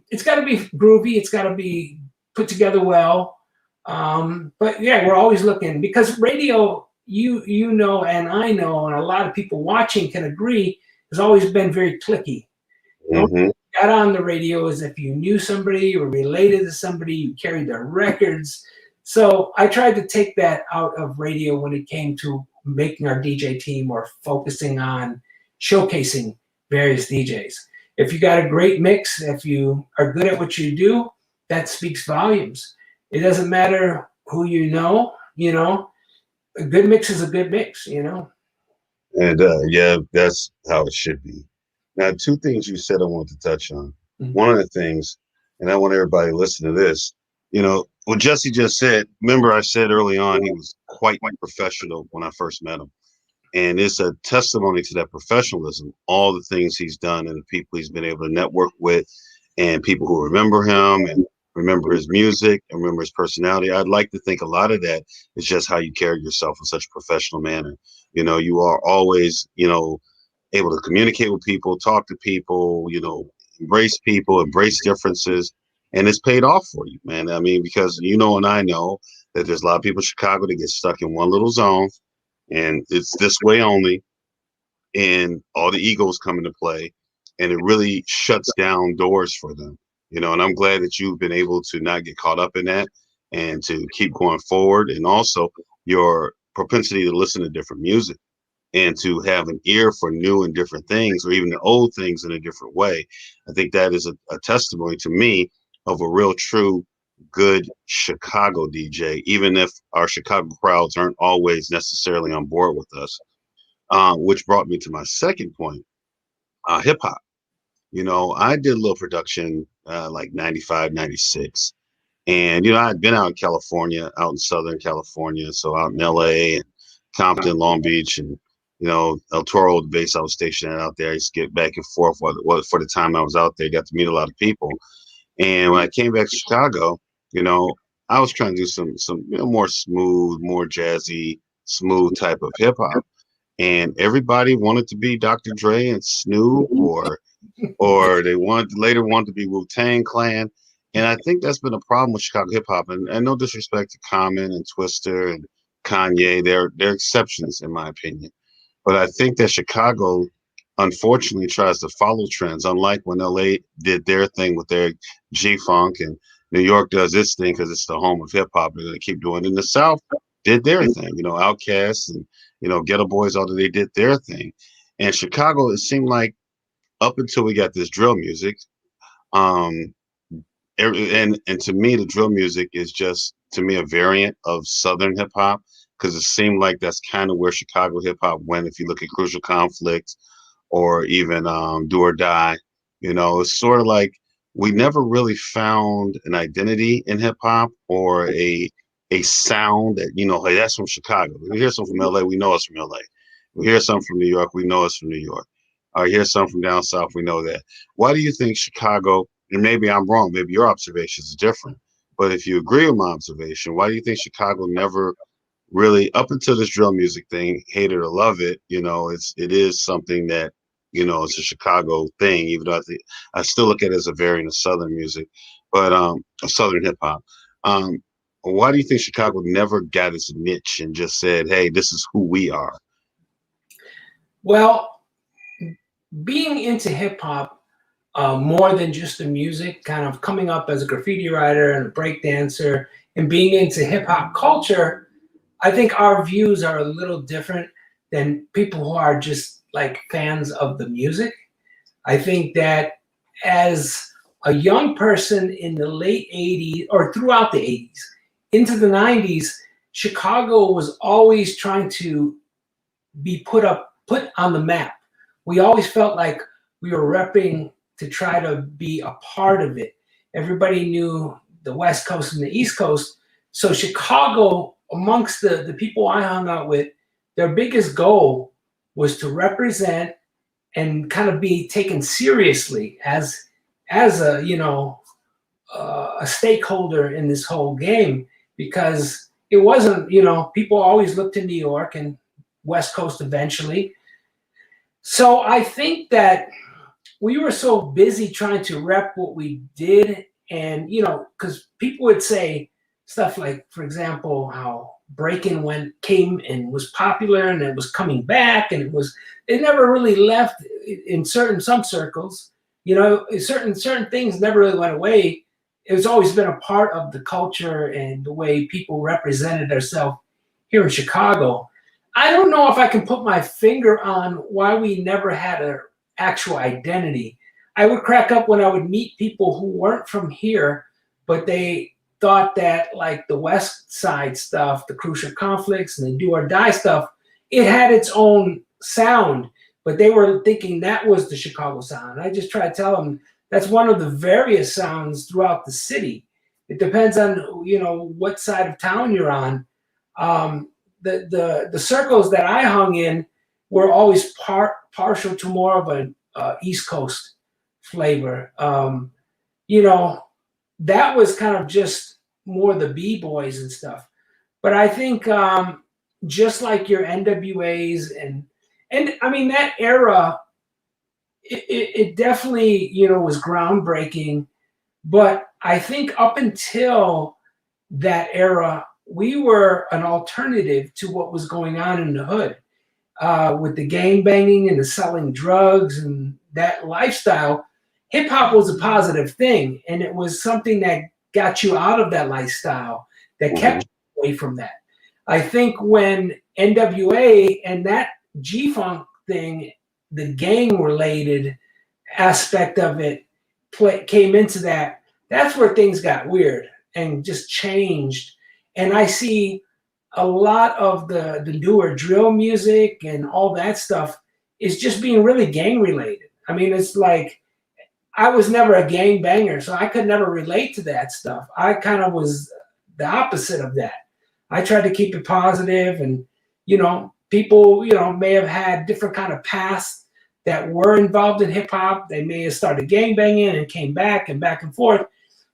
It's got to be groovy. It's got to be put together well. But yeah, we're always looking because radio, and I know, and a lot of people watching can agree, has always been very clicky. The only Hmm. thing you got on the radio is if you knew somebody or related to somebody, you carried their records. So I tried to take that out of radio when it came to making our DJ team or focusing on showcasing various DJs. If you got a great mix, if you are good at what you do, that speaks volumes. It doesn't matter who a good mix is a good mix. And yeah, that's how it should be. Now, two things you said I want to touch on. Mhm. One of the things, and I want everybody to listen to this, what Jesse just said. Remember, I said early on he was quite professional when I first met him. And it's a testimony to that professionalism, all the things he's done and the people he's been able to network with, and people who remember him and remember his music and remember his personality. I'd like to think a lot of that is just how you carry yourself in such a professional manner. You are always, able to communicate with people, talk to people, embrace differences. And it's paid off for you, man. I mean, because and I know that there's a lot of people in Chicago that get stuck in one little zone and it's this way only, and all the egos come into play, and it really shuts down doors for them. And I'm glad that you've been able to not get caught up in that and to keep going forward, and also your propensity to listen to different music and to have an ear for new and different things, or even the old things in a different way. I think that is a testimony to me of a real true good Chicago DJ, even if our Chicago crowds aren't always necessarily on board with us. Which brought me to my second point, hip hop. I did a little production like 95, 96. And, I'd been out in California, out in Southern California. So out in LA and Compton, Long Beach, and, El Toro, the base I was stationed at out there. I used to get back and forth for the time I was out there, got to meet a lot of people. And when I came back to Chicago, you know, I was trying to do some more smooth, more jazzy, smooth type of hip hop. And everybody wanted to be Dr. Dre and Snoop, or they wanted to be Wu Tang Clan. And I think that's been a problem with Chicago hip hop. And no disrespect to Common and Twister and Kanye, they're exceptions in my opinion. But I think that Chicago, unfortunately, tries to follow trends, unlike when LA did their thing with their G Funk, and New York does its thing because it's the home of hip hop. They're going to keep doing it. And the South did their thing, Outkast and, Ghetto Boys, although they did their thing. And Chicago, it seemed like up until we got this drill music, um, and to me, the drill music is just, to me, a variant of Southern hip hop, because it seemed like that's kind of where Chicago hip hop went. If you look at Crucial Conflict or even Do or Die, it's sort of like we never really found an identity in hip hop, or a sound that, hey, that's from Chicago. We hear something from LA, we know it's from LA. We hear something from New York, we know it's from New York. here's some from down south. We know that. Why do you think Chicago? And maybe I'm wrong. Maybe your observation is different. But if you agree with my observation, why do you think Chicago never really, up until this drill music thing, hate it or love it, it is something that, it's a Chicago thing, even though I still look at it as a variant of Southern music, but Southern hip hop. Um, why do you think Chicago never got its niche and just said, hey, this is who we are? Well, being into hip hop more than just the music, kind of coming up as a graffiti writer and a break dancer and being into hip hop culture, I think our views are a little different than people who are just like fans of the music. I think that as a young person in the late 80s or throughout the 80s into the 90s, Chicago was always trying to be put on the map. We always felt like we were repping to try to be a part of it. Everybody knew the West Coast and the East Coast. So Chicago, amongst the people I hung out with, their biggest goal was to represent and kind of be taken seriously as a a stakeholder in this whole game, because it wasn't, people always looked to New York and West Coast eventually. So I think that we were so busy trying to rep what we did, and because people would say stuff like, for example, how break-in came and was popular and it was coming back, and it never really left in some circles. Certain things never really went away. It's always been a part of the culture and the way people represented themselves here in Chicago. I don't know if I can put my finger on why we never had an actual identity. I would crack up when I would meet people who weren't from here, but they thought that like the West Side stuff, the Crucial Conflicts and the Do or Die stuff, it had its own sound, but they were thinking that was the Chicago sound. I just try to tell them that's one of the various sounds throughout the city. It depends on what side of town you're on. The circles that I hung in were always partial to more of an East Coast flavor. That was kind of just more the B-boys and stuff. But I think just like your NWAs and I mean that era, it definitely was groundbreaking. But I think up until that era, we were an alternative to what was going on in the hood with the gang banging and the selling drugs and that lifestyle. Hip hop was a positive thing, and it was something that got you out of that lifestyle, that kept you away from that. I think when NWA and that G-Funk thing, the gang-related aspect of it came into that, that's where things got weird and just changed. And I see a lot of the newer drill music and all that stuff is just being really gang-related. I mean, it's like, I was never a gang banger, so I could never relate to that stuff. I kind of was the opposite of that. I tried to keep it positive, and people may have had different kind of pasts that were involved in hip hop. They may have started gang banging and came back and forth.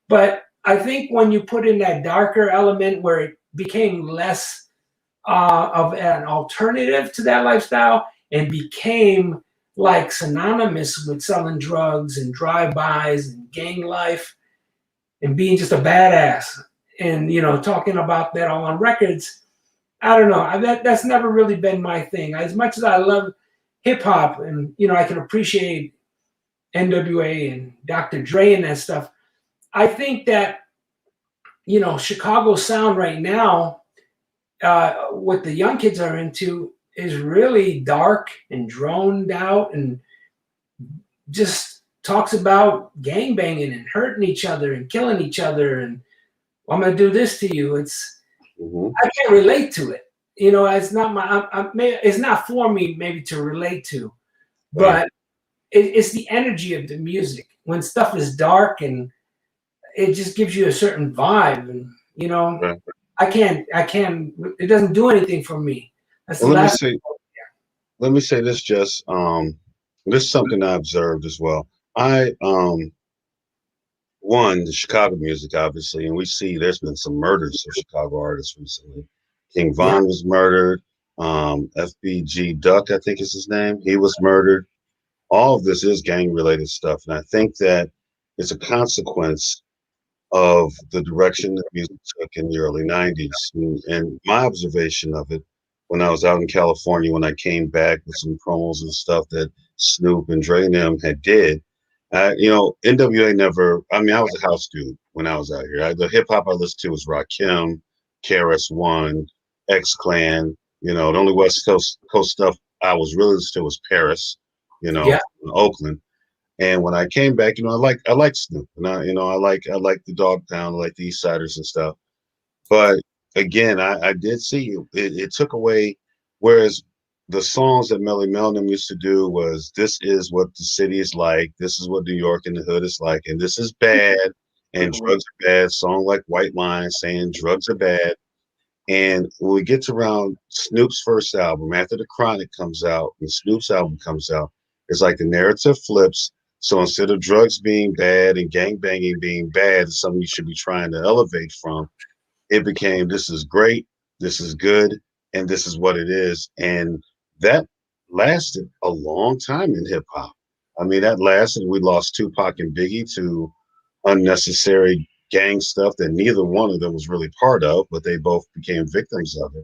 But I think when you put in that darker element where it became less of an alternative to that lifestyle and became like synonymous with selling drugs and drive-bys and gang life and being just a badass and talking about that all on records, I don't know. That's never really been my thing. As much as I love hip hop and I can appreciate NWA and Dr. Dre and that stuff, I think that Chicago sound right now, what the young kids are into, is really dark and droned out and just talks about gang banging and hurting each other and killing each other and I'm going to do this to you. I can't relate to it. It's not it's not for me maybe to relate to, but it's the energy of the music. When stuff is dark and it just gives you a certain vibe, and I can't. It doesn't do anything for me. That's the Well, last. let me say this, Jess. This is something I observed as well. I one, the Chicago music, obviously, and we see there's been some murders of Chicago artists recently. King Yeah, Von was murdered. FBG Duck, I think is his name. He was murdered. All of this is gang related stuff, and I think that it's a consequence of the direction that music took in the early 90s. And my observation of it when I was out in California, when I came back with some promos and stuff that Snoop and Dre and them had did, NWA never, I mean, I was a house dude when I was out here. The hip hop I listened to was Rakim, KRS-One, X Clan. The only Coast stuff I was really listening to was Paris, yeah, Oakland. And when I came back, I like Snoop, and I like the Dog Pound, I like the East Siders and stuff. But again, I did see it took away. Whereas the songs that Melly Mel and them used to do was, "This is what the city is like. This is what New York and the hood is like, and this is bad, and drugs are bad." Song like White Line saying drugs are bad. And when we get to around Snoop's first album, after The Chronic comes out and Snoop's album comes out, it's like the narrative flips. So instead of drugs being bad and gang banging being bad, it's something you should be trying to elevate from. It became, this is great, this is good, and this is what it is. And that lasted a long time in hip hop. I mean, that lasted. We lost Tupac and Biggie to unnecessary gang stuff that neither one of them was really part of, but they both became victims of it.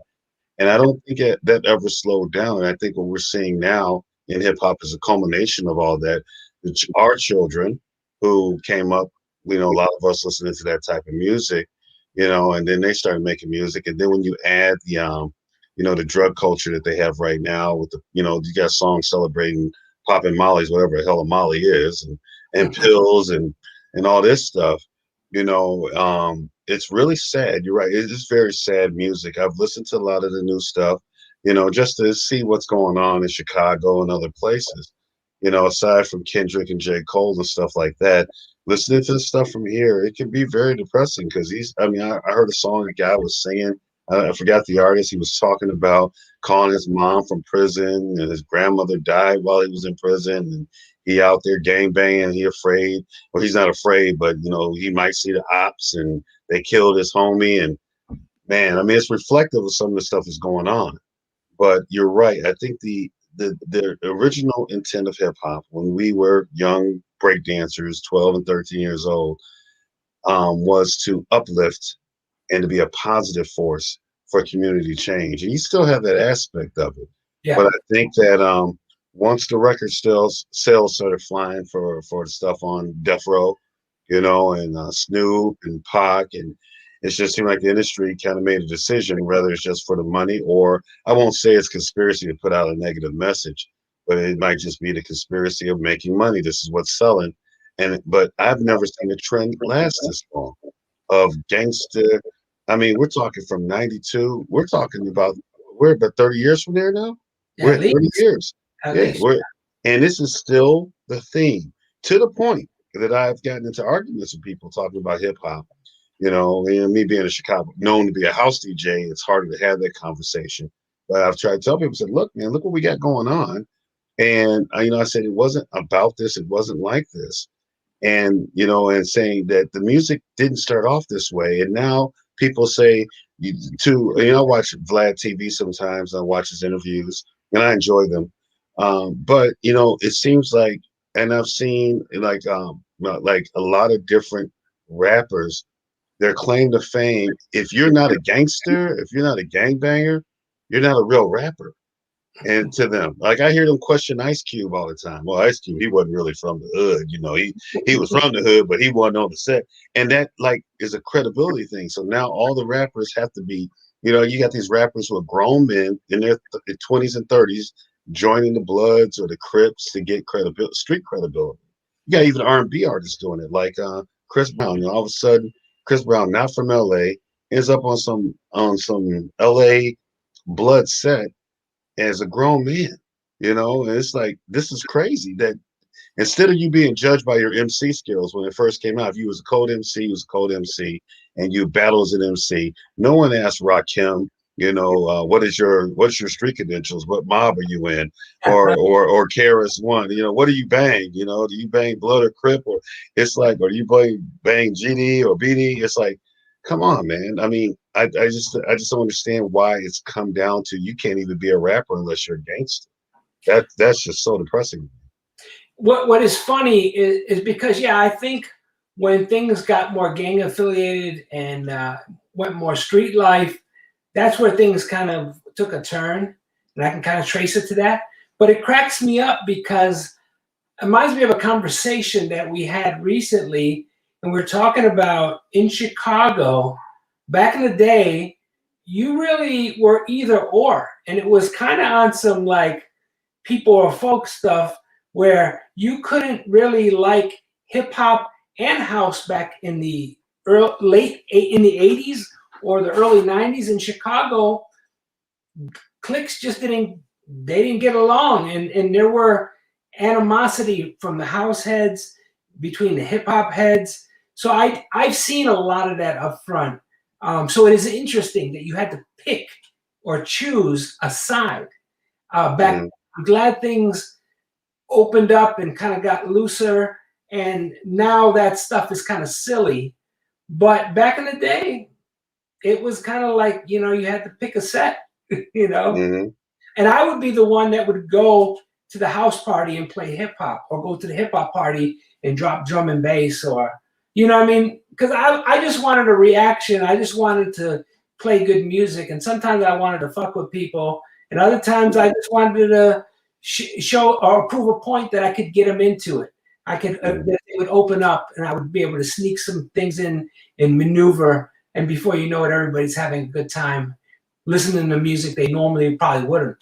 And I don't think that ever slowed down. And I think what we're seeing now in hip hop is a culmination of all that. Our children who came up, a lot of us listening to that type of music, and then they started making music. And then when you add the drug culture that they have right now with you got songs celebrating popping mollies, whatever the hell a molly is, and pills and all this stuff. It's really sad. You're right. It is very sad music. I've listened to a lot of the new stuff, just to see what's going on in Chicago and other places. Aside from Kendrick and J. Cole and stuff like that, listening to the stuff from here, it can be very depressing because I heard a song a guy was singing. I forgot the artist. He was talking about calling his mom from prison, and his grandmother died while he was in prison, and he out there gang banging. He afraid, or he's not afraid, but he might see the ops, and they killed his homie. And man, I mean, it's reflective of some of the stuff that's going on. But you're right. I think the original intent of hip hop when we were young break dancers, 12 and 13 years old, was to uplift and to be a positive force for community change. And you still have that aspect of it. yeah. But I think that once the record sales started flying for the stuff on Death Row, and Snoop and Pac, and it just seemed like the industry kind of made a decision whether it's just for the money, or I won't say it's conspiracy to put out a negative message, but it might just be the conspiracy of making money. This is what's selling. But I've never seen a trend last this long of gangster. I mean, we're talking from 92. We're about 30 years from there now. Yeah, We're at at 30 least, years. at Yeah, least. and this is still the theme, to the point that I've gotten into arguments with people talking about hip hop. And me being a Chicago, known to be a house DJ, it's harder to have that conversation. But I've tried to tell people, said, look, man, look what we got going on. And I said it wasn't about this. It wasn't like this. And saying that the music didn't start off this way, and now people say I watch Vlad TV sometimes. I watch his interviews, and I enjoy them. But it seems like, and I've seen like a lot of different rappers, their claim to fame: if you're not a gangster, if you're not a gangbanger, you're not a real rapper. And to them, like, I hear them question Ice Cube all the time. Well, Ice Cube, he wasn't really from the hood, he was from the hood, but he wasn't on the set. And that, like, is a credibility thing. So now all the rappers have to be, you got these rappers who are grown men in their 20s and 30s joining the Bloods or the Crips to get credibility, street credibility. You got even R&B artists doing it, like Chris Brown. All of a sudden, Chris Brown, not from LA, ends up on some LA Blood set as a grown man, and it's like, this is crazy that instead of you being judged by your MC skills when it first came out, if you was a code MC, you was a code MC, and you battle as an MC. No one asked Rakim What's your street credentials? What mob are you in? Or KRS One, what do you bang? Do you bang Blood or Crip? Or it's like, or do you bang GD or BD? It's like, come on, man. I mean, I just don't understand why it's come down to you can't even be a rapper unless you're a gangster. That's just so depressing. What is funny is because, yeah, I think when things got more gang affiliated and went more street life, that's where things kind of took a turn, and I can kind of trace it to that. But it cracks me up because it reminds me of a conversation that we had recently, and we are talking about in Chicago back in the day. You really were either or, and it was kind of on some like people or folk stuff where you couldn't really like hip hop and house back in the late in the 80s or the early 90s in Chicago. Cliques just didn't get along, and there were animosity from the house heads between the hip hop heads. So I've seen a lot of that up front. So it is interesting that you had to pick or choose a side. Back, Mhm. I'm glad things opened up and kind of got looser, and now that stuff is kind of silly. But back in the day, it was kind of like, you had to pick a set, you know. Mhm. And I would be the one that would go to the house party and play hip hop, or go to the hip hop party and drop drum and bass, or what I mean? Because I just wanted a reaction. I just wanted to play good music, and sometimes I wanted to fuck with people, and other times I just wanted to show or prove a point that I could get them into it. I could Mhm. that it would open up, and I would be able to sneak some things in and maneuver, and before you know it, everybody's having a good time listening to music they normally probably wouldn't.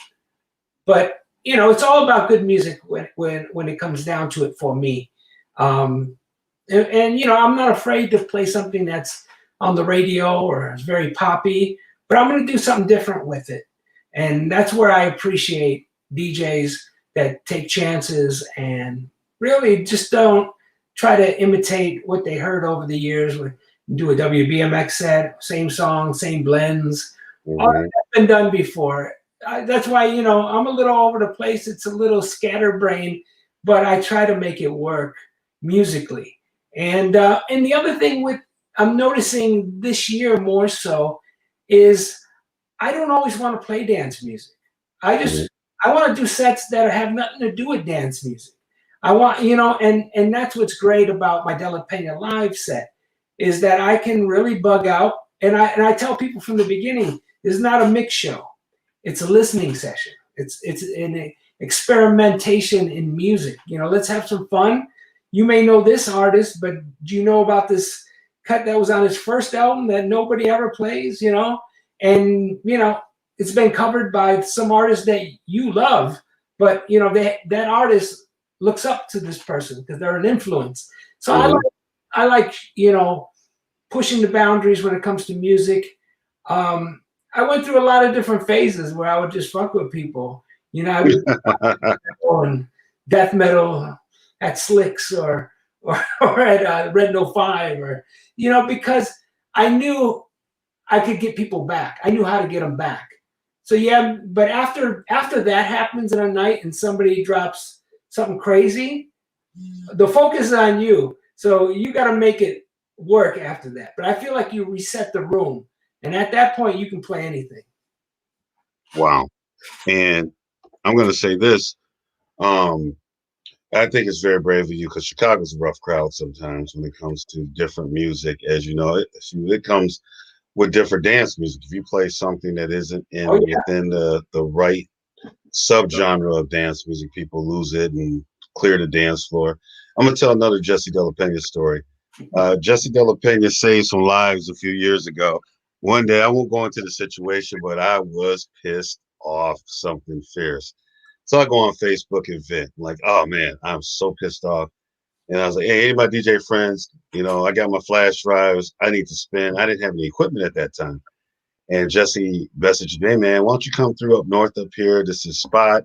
But it's all about good music when it comes down to it for me. Um, and I'm not afraid to play something that's on the radio or is very poppy, but I'm going to do something different with it. And that's where I appreciate DJs that take chances and really just don't try to imitate what they heard over the years. Do a WBMX set, same song, same blends. All Mhm. that's been done before. That's why I'm a little over the place. It's a little scatterbrained, but I try to make it work musically. And the other thing with I'm noticing this year more so is I don't always want to play dance music. I Mhm. just I want to do sets that have nothing to do with dance music. I want, and that's what's great about my Della Pena live set is that I can really bug out, and I tell people from the beginning, this is not a mix show. It's a listening session. It's an experimentation in music. Let's have some fun. You may know this artist, but do you know about this cut that was on his first album that nobody ever plays? And it's been covered by some artists that you love, but that artist looks up to this person because they're an influence. So Mhm. I like pushing the boundaries when it comes to music. Um, I went through a lot of different phases where I would just fuck with people. I would go on death metal at Slicks or at Red No 5 or because I knew I could get people back. I knew how to get them back. So yeah, but after that happens in a night and somebody drops something crazy, the focus is on you. So you got to make it work after that. But I feel like you reset the room, and at that point you can play anything. Wow. And I'm going to say this. Um, I think it's very brave of you because Chicago's a rough crowd sometimes when it comes to different music. As you know, it comes with different dance music. If you play something that isn't Oh in yeah. within the right subgenre of dance music, people lose it and clear the dance floor. I'm gonna tell another Jesse Della Pena story. Jesse Della Pena saved some lives a few years ago. One day, I won't go into the situation, but I was pissed off something fierce. So I go on Facebook and vent, like, oh man, I'm so pissed off. And I was like, hey, any of my DJ friends, I got my flash drives. I need to spin. I didn't have any equipment at that time. And Jesse messaged me, hey, man, why don't you come through up north up here? This is spot,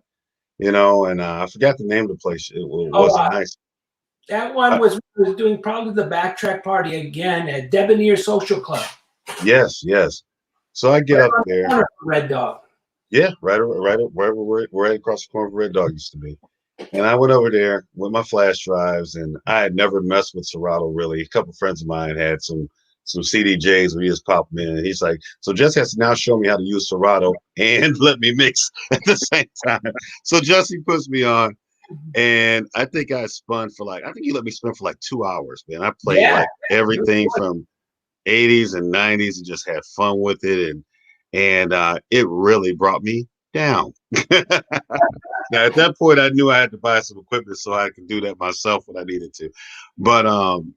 and I forgot the name of the place. It Oh, wasn't nice. that one I, was doing probably the backtrack party again at Debonair Social Club. yes, yes. So I get Right up around the there. corner from Red Dog. Yeah, right wherever we're right across the corner from Red Dog used to be. And I went over there with my flash drives, and I had never messed with Serato really. A couple friends of mine had some CDJs where he just popped them in, and he's like, "So Jesse has to now show me how to use Serato and let me mix at the same time." So Jesse puts me on, and I think I think he let me spin for like 2 hours, man. I played Yeah, like everything from 80s and 90s and just had fun with it, and it really brought me down. Now at that point I knew I had to buy some equipment so I could do that myself when I needed to. But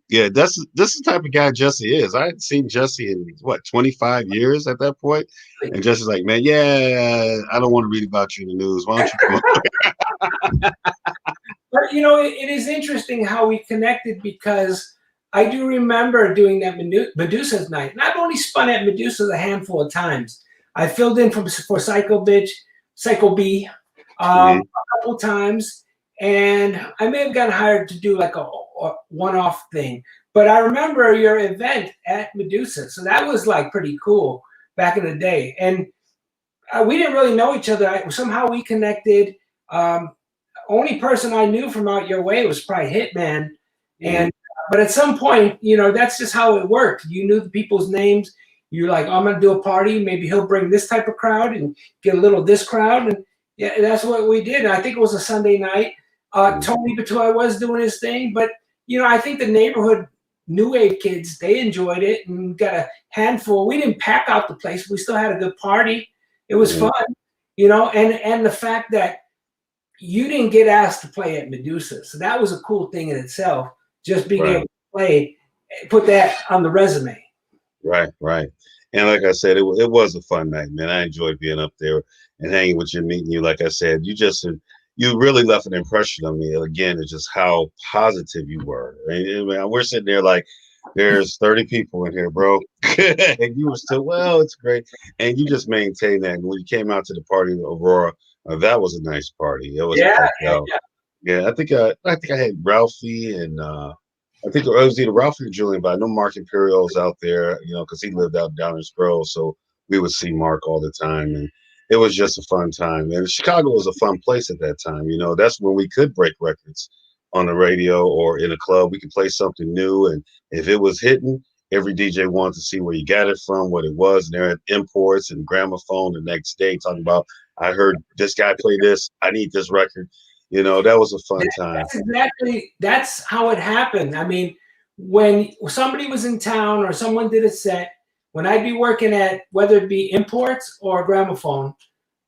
yeah, this is the type of guy Jesse is. I hadn't seen Jesse in what 25 years at that point. And Jesse's like, man, yeah, I don't want to read about you in the news. Why don't you come but it is interesting how we connected because I do remember doing that Medusa's night, and I've only spun at Medusa's a handful of times. I filled in for Psycho B, on? a couple times, and I may have gotten hired to do like a one-off thing. But I remember your event at Medusa, so that was like pretty cool back in the day. And we didn't really know each other. Somehow we connected. Only person I knew from out your way was probably Hitman, Mhm. and but at some point, that's just how it worked. You knew the people's names. You're like, I'm gonna do a party. Maybe he'll bring this type of crowd and get a little this crowd, and yeah, that's what we did. And I think it was a Sunday night. Mhm. Tony Batoy was doing his thing, but I think the neighborhood new wave kids they enjoyed it and got a handful. We didn't pack out the place. We still had a good party. It was Mhm. fun, and the fact that you didn't get asked to play at Medusa. So that was a cool thing in itself, just being able Right. to play, put that on the resume. Right. And like I said, it was a fun night, man. I enjoyed being up there and hanging with you, meeting you. Like I said, you really left an impression on me. Again, it's just how positive you were. I mean, we're sitting there like there's 30 people in here, bro, and you were still it's great, and you just maintained that. And when you came out to the party in Aurora, that was a nice party. It was a Yeah, cookout. Yeah, I think I had Ralphie and I think it was either Ralphie or Julian, but I know Mark Imperial's out there, because he lived out down in Grove, so we would see Mark all the time, and it was just a fun time. And Chicago was a fun place at that time. That's when we could break records on the radio or in a club. We could play something new, and if it was hitting, every DJ wanted to see where you got it from, what it was, and they're at imports and gramophone the next day talking about, I heard this guy play this, I need this record. That was a fun time. that's how it happened. I mean, when somebody was in town or someone did a set, when I'd be working at whether it be imports or gramophone,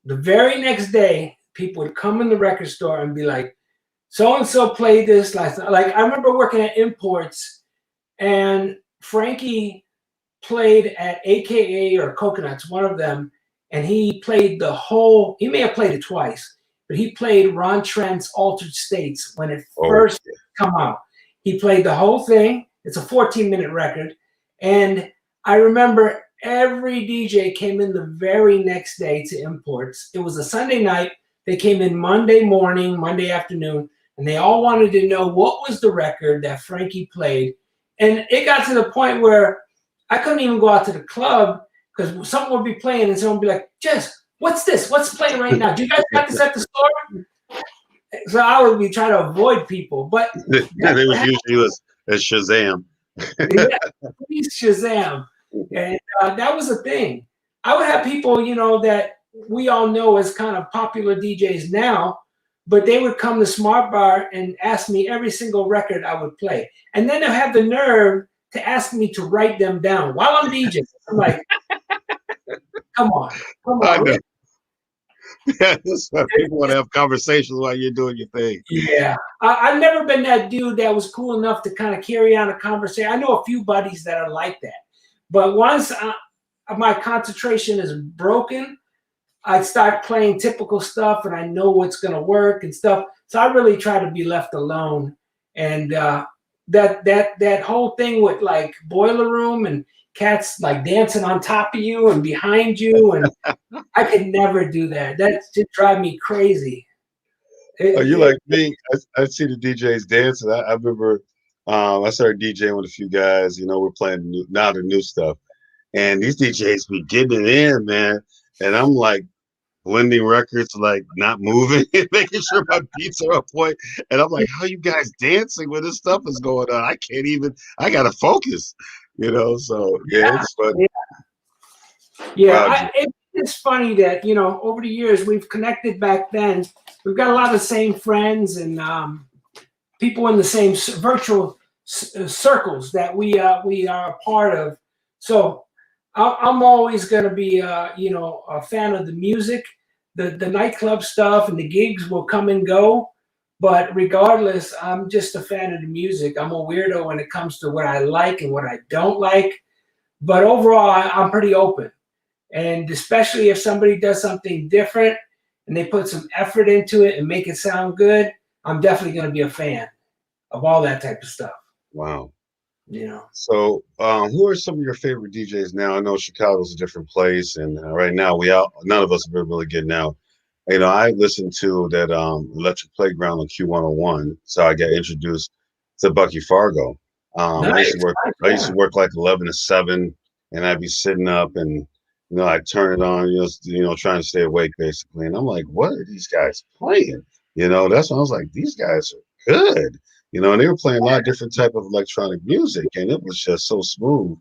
the very next day, people would come in the record store and be like, so and so played this last night. Like I remember working at imports and Frankie played at AKA or Coconuts, one of them, and he played he may have played it twice, but he played Ron Trent's Altered States when it Oh, first come out. He played the whole thing. It's a 14-minute record. And I remember every DJ came in the very next day to imports. It was a Sunday night. They came in Monday morning, Monday afternoon, and they all wanted to know what was the record that Frankie played. And it got to the point where I couldn't even go out to the club because someone would be playing and someone would be like, Jess, what's this? What's playing right now? Do you guys got this at the store? So I would be trying to avoid people. But it that's what was happened. usually as Shazam. Yeah, please Shazam. And that was a thing. I would have people, that we all know as kind of popular DJs now, but they would come to Smart Bar and ask me every single record I would play. And then they'll have the nerve to ask me to write them down while I'm DJing. I'm like, come I on, know. really? Yeah, that's why people want to have conversations while you're doing your thing. Yeah, I've never been that dude that was cool enough to kind of carry on a conversation. I know a few buddies that are like that, but once my concentration is broken, I start playing typical stuff, and I know what's going to work and stuff. So I really try to be left alone. And that whole thing with like Boiler Room and cats like dancing on top of you and behind you, and I could never do that. That just drive me crazy. Are you It, like me? I see the DJs dancing. I remember I started DJing with a few guys. We're playing now the new stuff. and these DJs be getting it in, man. And I'm like blending records, like not moving, and making sure my beats are on point. And I'm like, how you guys dancing when this stuff is going on? I can't even. I gotta focus, you know. So yeah, Yeah, it's fun. yeah, yeah. Wow. It's funny that over the years we've connected. Back then, we've got a lot of the same friends and people in the same virtual circles that we are a part of. So I'm always going to be a fan of the music. The nightclub stuff and the gigs will come and go, but regardless, I'm just a fan of the music. I'm a weirdo when it comes to what I like and what I don't like, but overall, I'm pretty open. And especially if somebody does something different and they put some effort into it and make it sound good, I'm definitely going to be a fan of all that type of stuff. Wow. You know. So, who are some of your favorite DJs now? I know Chicago's a different place, and right now none of us are really getting out. You know, I listened to that Electric Playground on Q101, so I got introduced to Bucky Fargo. I used Nice. to work. I used Yeah. to work like 11 to 7, and I'd be sitting up, and I'd turn it on, trying to stay awake basically. And I'm like, what are these guys playing? That's when I was like, these guys are good. And they were playing a lot of different type of electronic music, and it was just so smooth.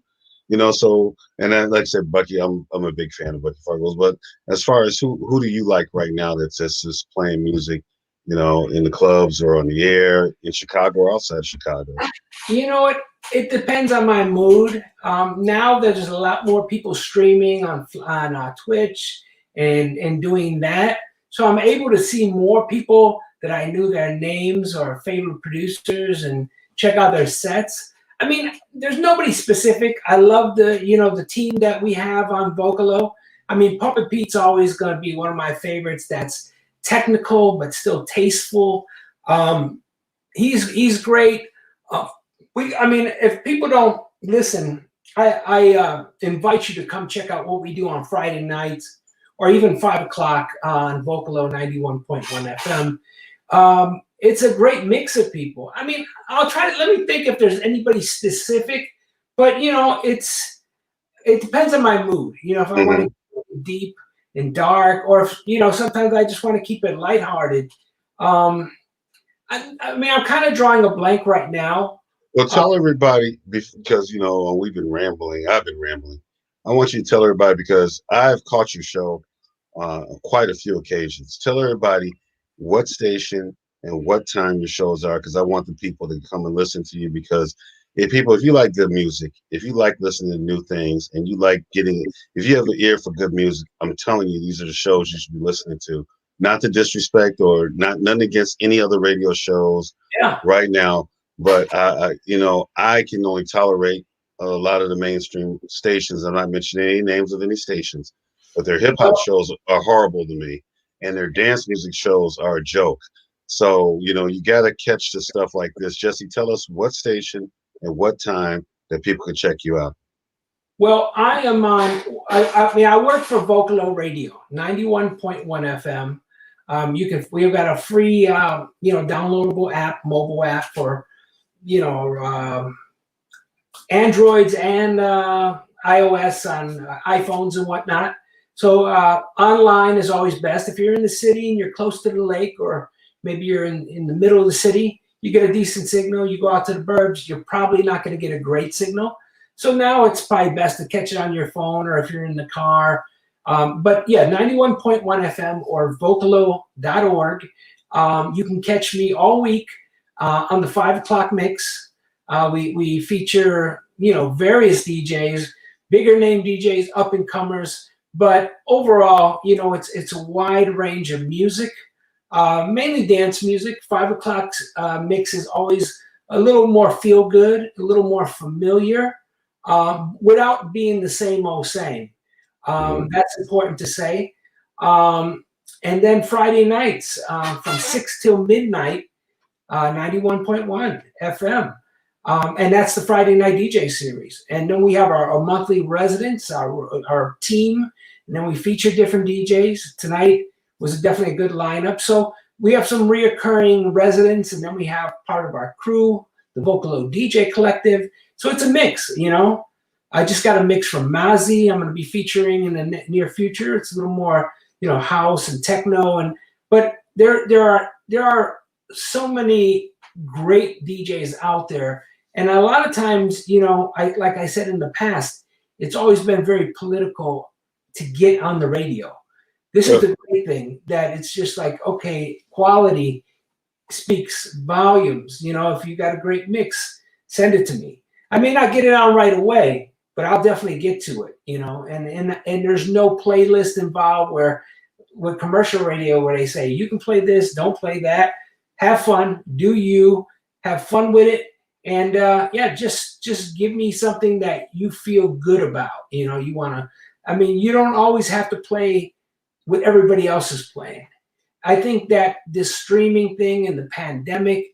So and then, like I said, Bucky, I'm a big fan of Bucky Fargo's. But as far as who do you like right now that's just playing music, in the clubs or on the air in Chicago or outside Chicago? You know what? It depends on my mood. Now there's a lot more people streaming on Twitch and doing that, so I'm able to see more people that I knew their names or favorite producers and check out their sets. I mean, there's nobody specific. I love the team that we have on Vocalo. I mean, Puppet Pete's always going to be one of my favorites. That's technical but still tasteful. He's great. Uh, I mean, if people don't listen, I invite you to come check out what we do on Friday nights or even 5 o'clock on Vocalo 91.1 FM. It's a great mix of people. I mean, let me think if there's anybody specific, but it depends on my mood. If I want to Hmm. go deep and dark, or if, sometimes I just want to keep it lighthearted. Um, I mean, I'm kind of drawing a blank right now. Well, Uh, tell everybody because we've been rambling. I've been rambling. I want you to tell everybody because I've caught your show on quite a few occasions. Tell everybody what station and what time your shows are because I want the people to come and listen to you because if you like good music, if you like listening to new things, and you like if you have an ear for good music, I'm telling you, these are the shows you should be listening to. Not to disrespect or nothing against any other radio shows yeah. right now, but I can only tolerate a lot of the mainstream stations. I'm not mentioning any names of any stations, but their hip hop Well, shows are horrible to me, and their dance music shows are a joke. So you got to catch the stuff like this. Jesse, tell us what station and what time that people can check you out. Well, I am on. I mean, I work for Vocalo Radio, 91.1 FM. We've got a free, downloadable app, mobile app for, Androids and iOS on iPhones and whatnot. So online is always best. If you're in the city and you're close to the lake, or maybe you're in the middle of the city, you get a decent signal. You go out to the burbs, you're probably not going to get a great signal. So now it's probably best to catch it on your phone or if you're in the car. But yeah, 91.1 FM or vocalo.org. You can catch me all week on the 5 o'clock mix. We feature various DJs, bigger name DJs, up and comers, but overall it's a wide range of music, mainly dance music. 5 o'clock mix is always a little more feel good, a little more familiar, without being the same old same. Mhm. That's important to say. And then Friday nights from 6 till midnight, 91.1 FM. And that's the Friday Night DJ series. And then we have our monthly residents, our team, and then we feature different DJs. Tonight was definitely a good lineup. So we have some reoccurring residents, and then we have part of our crew, the Vocalo DJ Collective. So it's a mix. I just got a mix from Mozzie. I'm going to be featuring in the near future. It's a little more, house and techno, but there are so many great DJs out there, and a lot of times, like I said in the past, it's always been very political to get on the radio. This is the great thing, that it's just like, okay, quality speaks volumes. If you got a great mix, send it to me. I may not get it on right away, but I'll definitely get to it. And there's no playlist involved where with commercial radio where they say you can play this, don't play that, have fun, do you, have fun with it, and yeah, just give me something that you feel good about. You want to. I mean, you don't always have to play what everybody else is playing. I think that this streaming thing and the pandemic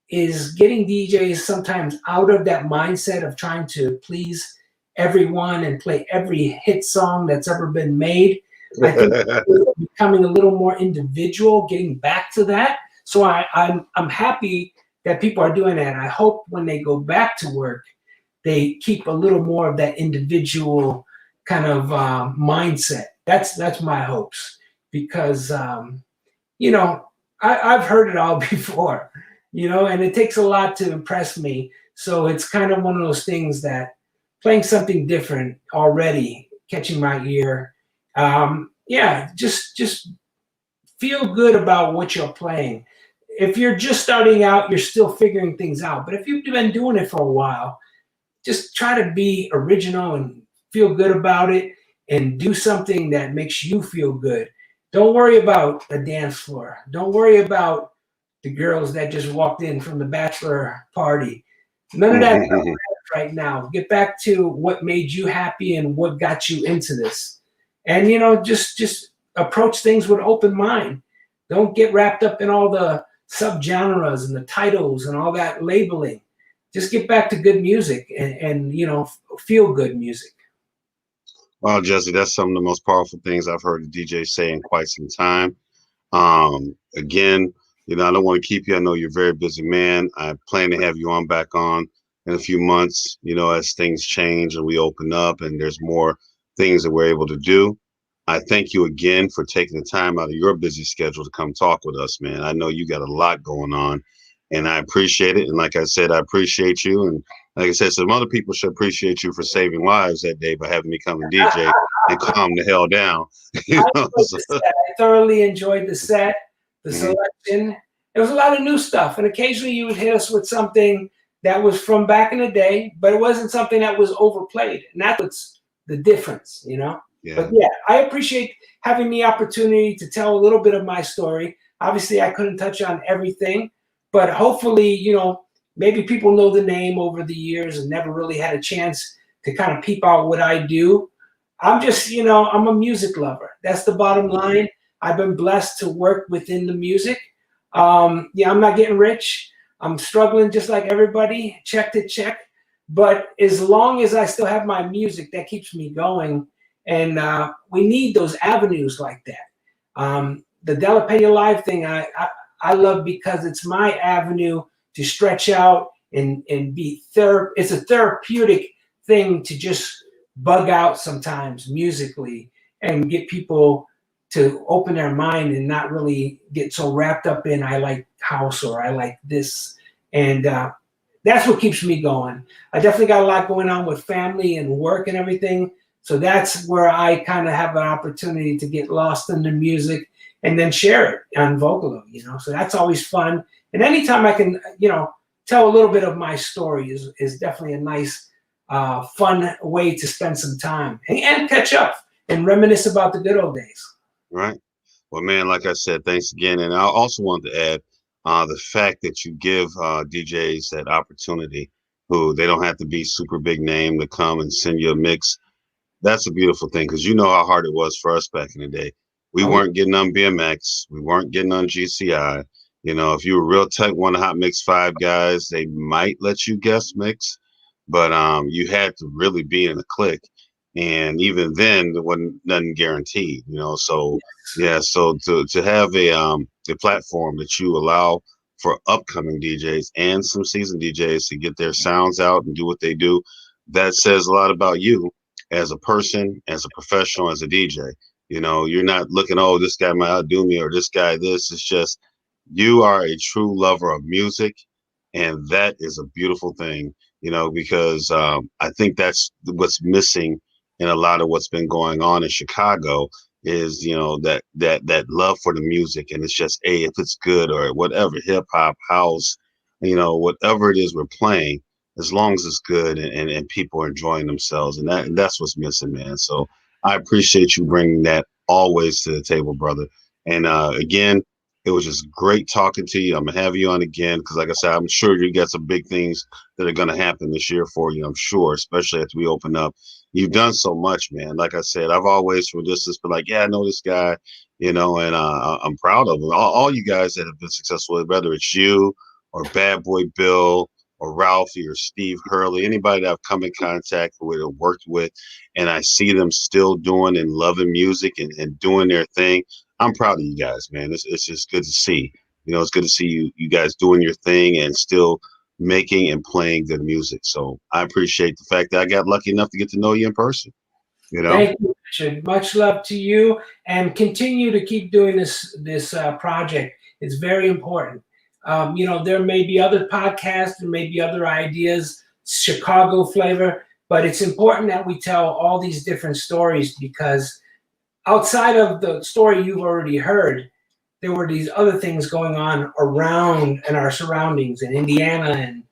is getting DJs sometimes out of that mindset of trying to please everyone and play every hit song that's ever been made. I think it's becoming a little more individual, getting back to that. So I'm happy that people are doing that. I hope when they go back to work, they keep a little more of that individual kind of mindset. That's my hopes, because I've heard it all before, and it takes a lot to impress me. So it's kind of one of those things that playing something different already, catching my ear. Yeah, just feel good about what you're playing. If you're just starting out, you're still figuring things out. But if you've been doing it for a while, just try to be original and feel good about it, and do something that makes you feel good. Don't worry about a dance floor. Don't worry about the girls that just walked in from the bachelor party. None of that right now. Get back to what made you happy and what got you into this. And just approach things with an open mind. Don't get wrapped up in all the subgenres and the titles and all that labeling. Just get back to good music and feel good music. Wow, Jesse, that's some of the most powerful things I've heard a DJ say in quite some time. Again, I don't want to keep you. I know you're a very busy man. I plan to have you back on in a few months, as things change and we open up and there's more things that we're able to do. I thank you again for taking the time out of your busy schedule to come talk with us, man. I know you got a lot going on, and I appreciate it. And like I said, I appreciate you. And like I said, some other people should appreciate you for saving lives that day by having me come and DJ and calm the hell down. I thoroughly enjoyed the set, the selection. There was a lot of new stuff, and occasionally you would hit us with something that was from back in the day, but it wasn't something that was overplayed, and that's what's the difference, Yeah. But yeah, I appreciate having the opportunity to tell a little bit of my story. Obviously, I couldn't touch on everything, but hopefully, maybe people know the name over the years and never really had a chance to kind of peep out what I do. I'm just, I'm a music lover. That's the bottom line. I've been blessed to work within the music. Yeah, I'm not getting rich. I'm struggling just like everybody, check to check. But as long as I still have my music, that keeps me going. And we need those avenues like that. The Della Pena Live thing, I love, because it's my avenue to stretch out and be it's a therapeutic thing to just bug out sometimes musically and get people to open their mind and not really get so wrapped up in I like house or I like this. And that's what keeps me going. I definitely got a lot going on with family and work and everything. So that's where I kind of have an opportunity to get lost in the music and then share it on Vocalo, So that's always fun. And anytime I can, tell a little bit of my story is definitely a nice, fun way to spend some time and catch up and reminisce about the good old days. Right. Well, man, like I said, thanks again. And I also want to add the fact that you give DJs that opportunity who they don't have to be super big name to come and send you a mix. That's a beautiful thing, because you know how hard it was for us back in the day. We weren't getting on BMX. We weren't getting on GCI. If you were real tight, one hot mix 5 guys, they might let you guest mix, but you had to really be in a clique. And even then, there wasn't nothing guaranteed, So yeah, so to have a platform that you allow for upcoming DJs and some seasoned DJs to get their sounds out and do what they do, that says a lot about you as a person, as a professional, as a DJ. You're not looking, oh, this guy might outdo me or this guy this. It's just you are a true lover of music, and that is a beautiful thing. Because I think that's what's missing in a lot of what's been going on in Chicago is that love for the music, and it's just if it's good or whatever, hip hop, house, whatever it is we're playing, as long as it's good and people are enjoying themselves, and that's what's missing, man. So I appreciate you bringing that always to the table, brother. And again, it was just great talking to you. I'm gonna have you on again because, like I said, I'm sure you got some big things that are gonna happen this year for you. I'm sure, especially as we open up. You've done so much, man. Like I said, I've always from distance been like, yeah, I know this guy, and I'm proud of him. All you guys that have been successful, whether it's you or Bad Boy Bill or Ralphie or Steve Hurley, anybody that I've come in contact with or worked with, and I see them still doing and loving music and doing their thing. I'm proud of you guys, man. It's just good to see. It's good to see you guys doing your thing and still making and playing good music. So I appreciate the fact that I got lucky enough to get to know you in person. Thank you, Richard. Much love to you, and continue to keep doing this project. It's very important. There may be other podcasts, there may be other ideas, Chicago flavor, but it's important that we tell all these different stories because outside of the story you've already heard, there were these other things going on around in our surroundings in Indiana and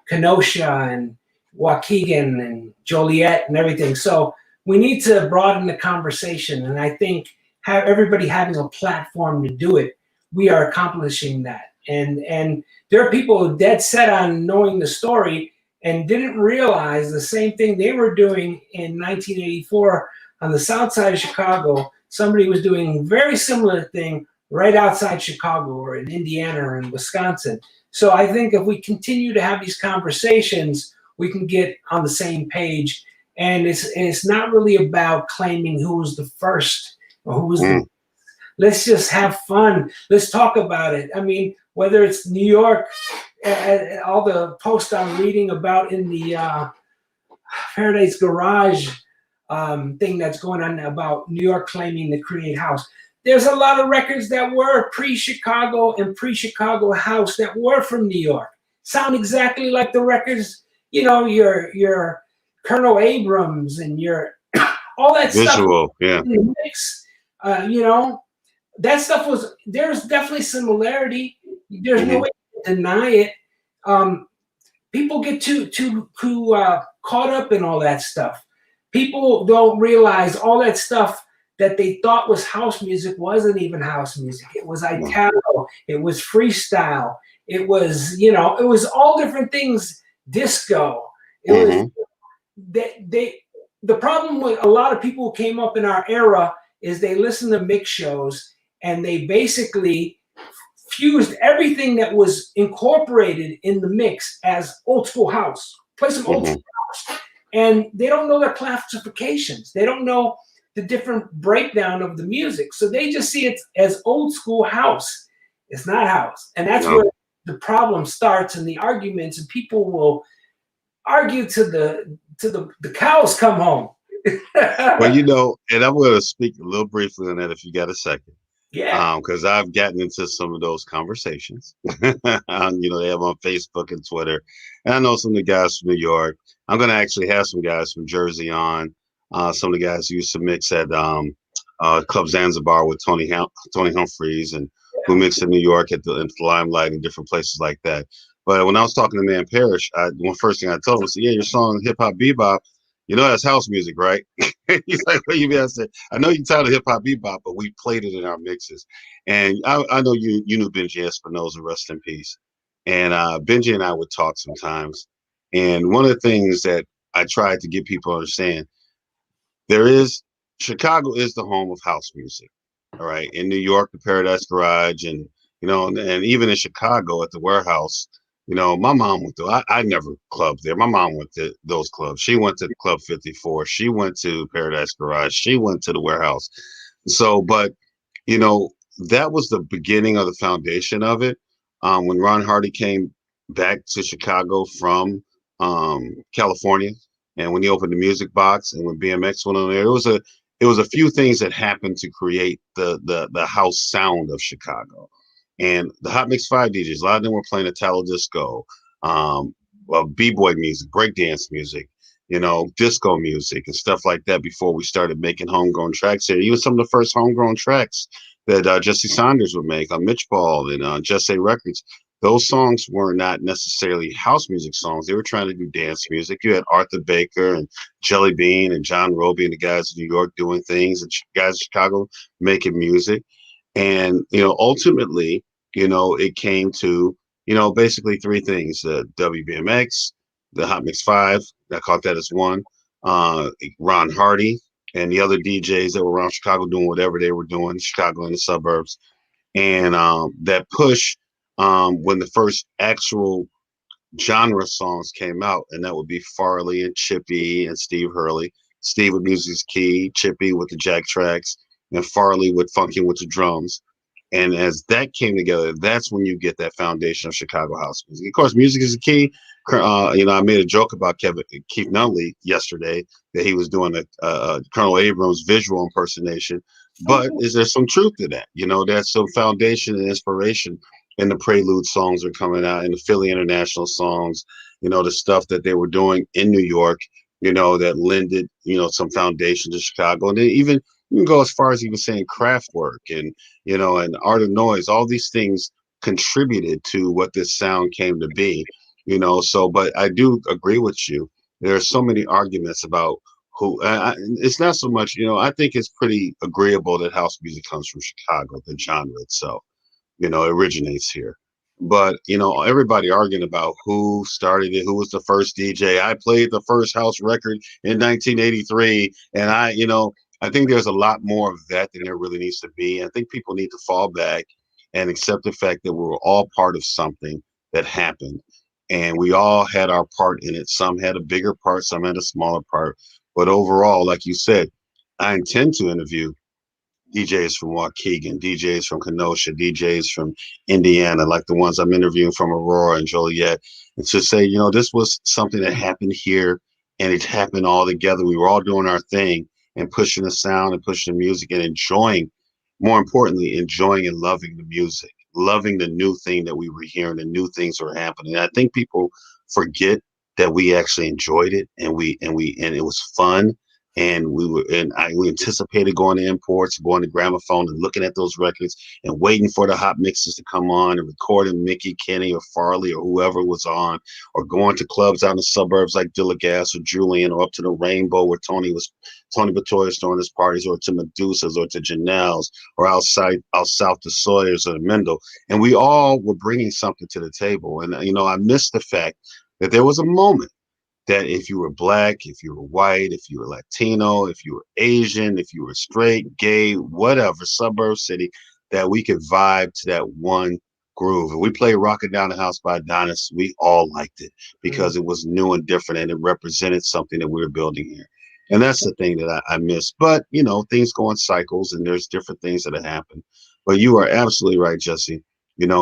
Kenosha and Waukegan and Joliet and everything. So we need to broaden the conversation. And I think everybody having a platform to do it, we are accomplishing that. And there are people dead set on knowing the story and didn't realize the same thing they were doing in 1984 on the south side of Chicago. Somebody was doing a very similar thing right outside Chicago or in Indiana or in Wisconsin. So I think if we continue to have these conversations, we can get on the same page. And it's not really about claiming who was the first or who was the. Let's just have fun. Let's talk about it. I mean, whether it's New York, all the posts I'm reading about in the Paradise Garage thing that's going on about New York claiming to create house. There's a lot of records that were pre-Chicago and pre-Chicago house that were from New York. Sound exactly like the records, your Colonel Abrams and your all that Visual, stuff. Yeah. Mix, that stuff was. There's definitely similarity. There's no way to deny it. People get too caught up in all that stuff. People don't realize all that stuff that they thought was house music wasn't even house music. It was Italo. It was freestyle. It was, it was all different things. Disco. It was the problem with a lot of people who came up in our era is they listened to mix shows and they basically fused everything that was incorporated in the mix as old school house. Play some old school house. And they don't know their classifications. They don't know the different breakdown of the music. So they just see it as old school house. It's not house. And that's where the problem starts and the arguments, and people will argue to the cows come home. Well, and I'm going to speak a little briefly on that if you got a second. Yeah. Because I've gotten into some of those conversations. They have on Facebook and Twitter. And I know some of the guys from New York. I'm going to actually have some guys from Jersey on. Some of the guys who used to mix at Club Zanzibar with Tony Humphreys and who mixed in New York at the Limelight and different places like that. But when I was talking to Man Parrish, one first thing I told him was, yeah, your song Hip Hop Bebop, that's house music, right? He's like, what you mean? I said, I know you titled Hip Hop Bebop, but we played it in our mixes. And I know you knew Benji Espinosa, rest in peace. And Benji and I would talk sometimes. And one of the things that I tried to get people to understand, Chicago is the home of house music. All right. In New York, the Paradise Garage, and even in Chicago at the Warehouse, my mom went to, I never clubbed there. My mom went to those clubs. She went to Club 54. She went to Paradise Garage. She went to the Warehouse. So, but, that was the beginning of the foundation of it. When Ron Hardy came back to Chicago from California, And when he opened the music box and when BMX went on there, it was a few things that happened to create the house sound of Chicago. And the Hot Mix 5 DJs, a lot of them were playing Italo disco, b-boy music, breakdance music, disco music and stuff like that before we started making homegrown tracks here. Even some of the first homegrown tracks that Jesse Saunders would make on Mitch Ball and Just Records, those songs were not necessarily house music songs. They were trying to do dance music. You had Arthur Baker and Jelly Bean and John Roby and the guys in New York doing things and guys in Chicago making music. And, ultimately, it came to, basically three things: the WBMX, the Hot Mix 5, I caught that as one, Ron Hardy, and the other DJs that were around Chicago doing whatever they were doing, Chicago in the suburbs. And that push when the first actual genre songs came out, and that would be Farley and Chippy and Steve Hurley. Steve with Music's Key, Chippy with the jack tracks, and Farley with funking with the drums. And as that came together, that's when you get that foundation of Chicago house music. Of course, music is the key. I made a joke about Keith Nutley yesterday that he was doing a Colonel Abrams visual impersonation. But is there some truth to that? That's some foundation and inspiration. And the Prelude songs are coming out, and the Philly International songs. The stuff that they were doing in New York. That lended some foundation to Chicago, and then even you can go as far as even saying Kraftwerk and Art of Noise. All these things contributed to what this sound came to be. So, but I do agree with you. There are so many arguments about who. It's not so much. I think it's pretty agreeable that house music comes from Chicago, the genre itself. Originates here. But everybody arguing about who started it, who was the first DJ. I played the first house record in 1983, and I think there's a lot more of that than there really needs to be. I think people need to fall back and accept the fact that we were all part of something that happened, and we all had our part in it. Some had a bigger part, some had a smaller part, but overall, like you said, I intend to interview DJs from Waukegan, DJs from Kenosha, DJs from Indiana, like the ones I'm interviewing from Aurora and Joliet, and to say, this was something that happened here and it happened all together. We were all doing our thing and pushing the sound and pushing the music and enjoying, more importantly, enjoying and loving the music, loving the new thing that we were hearing, the new things were happening. And I think people forget that we actually enjoyed it and it was fun and we anticipated going to imports, going to gramophone and looking at those records and waiting for the hot mixes to come on and recording Mickey, Kenny, or Farley or whoever was on, or going to clubs out in the suburbs like Dillagas or Julian, or up to the Rainbow where Tony Batoy was throwing his parties, or to Medusa's or to Janelle's, or out south to Sawyer's or Mendel. And we all were bringing something to the table. And I missed the fact that there was a moment that if you were black, if you were white, if you were Latino, if you were Asian, if you were straight, gay, whatever, suburb, city, that we could vibe to that one groove. And we played Rockin' Down the House by Adonis. We all liked it because it was new and different and it represented something that we were building here. And that's the thing that I miss. But, things go in cycles and there's different things that have happened. But you are absolutely right, Jesse.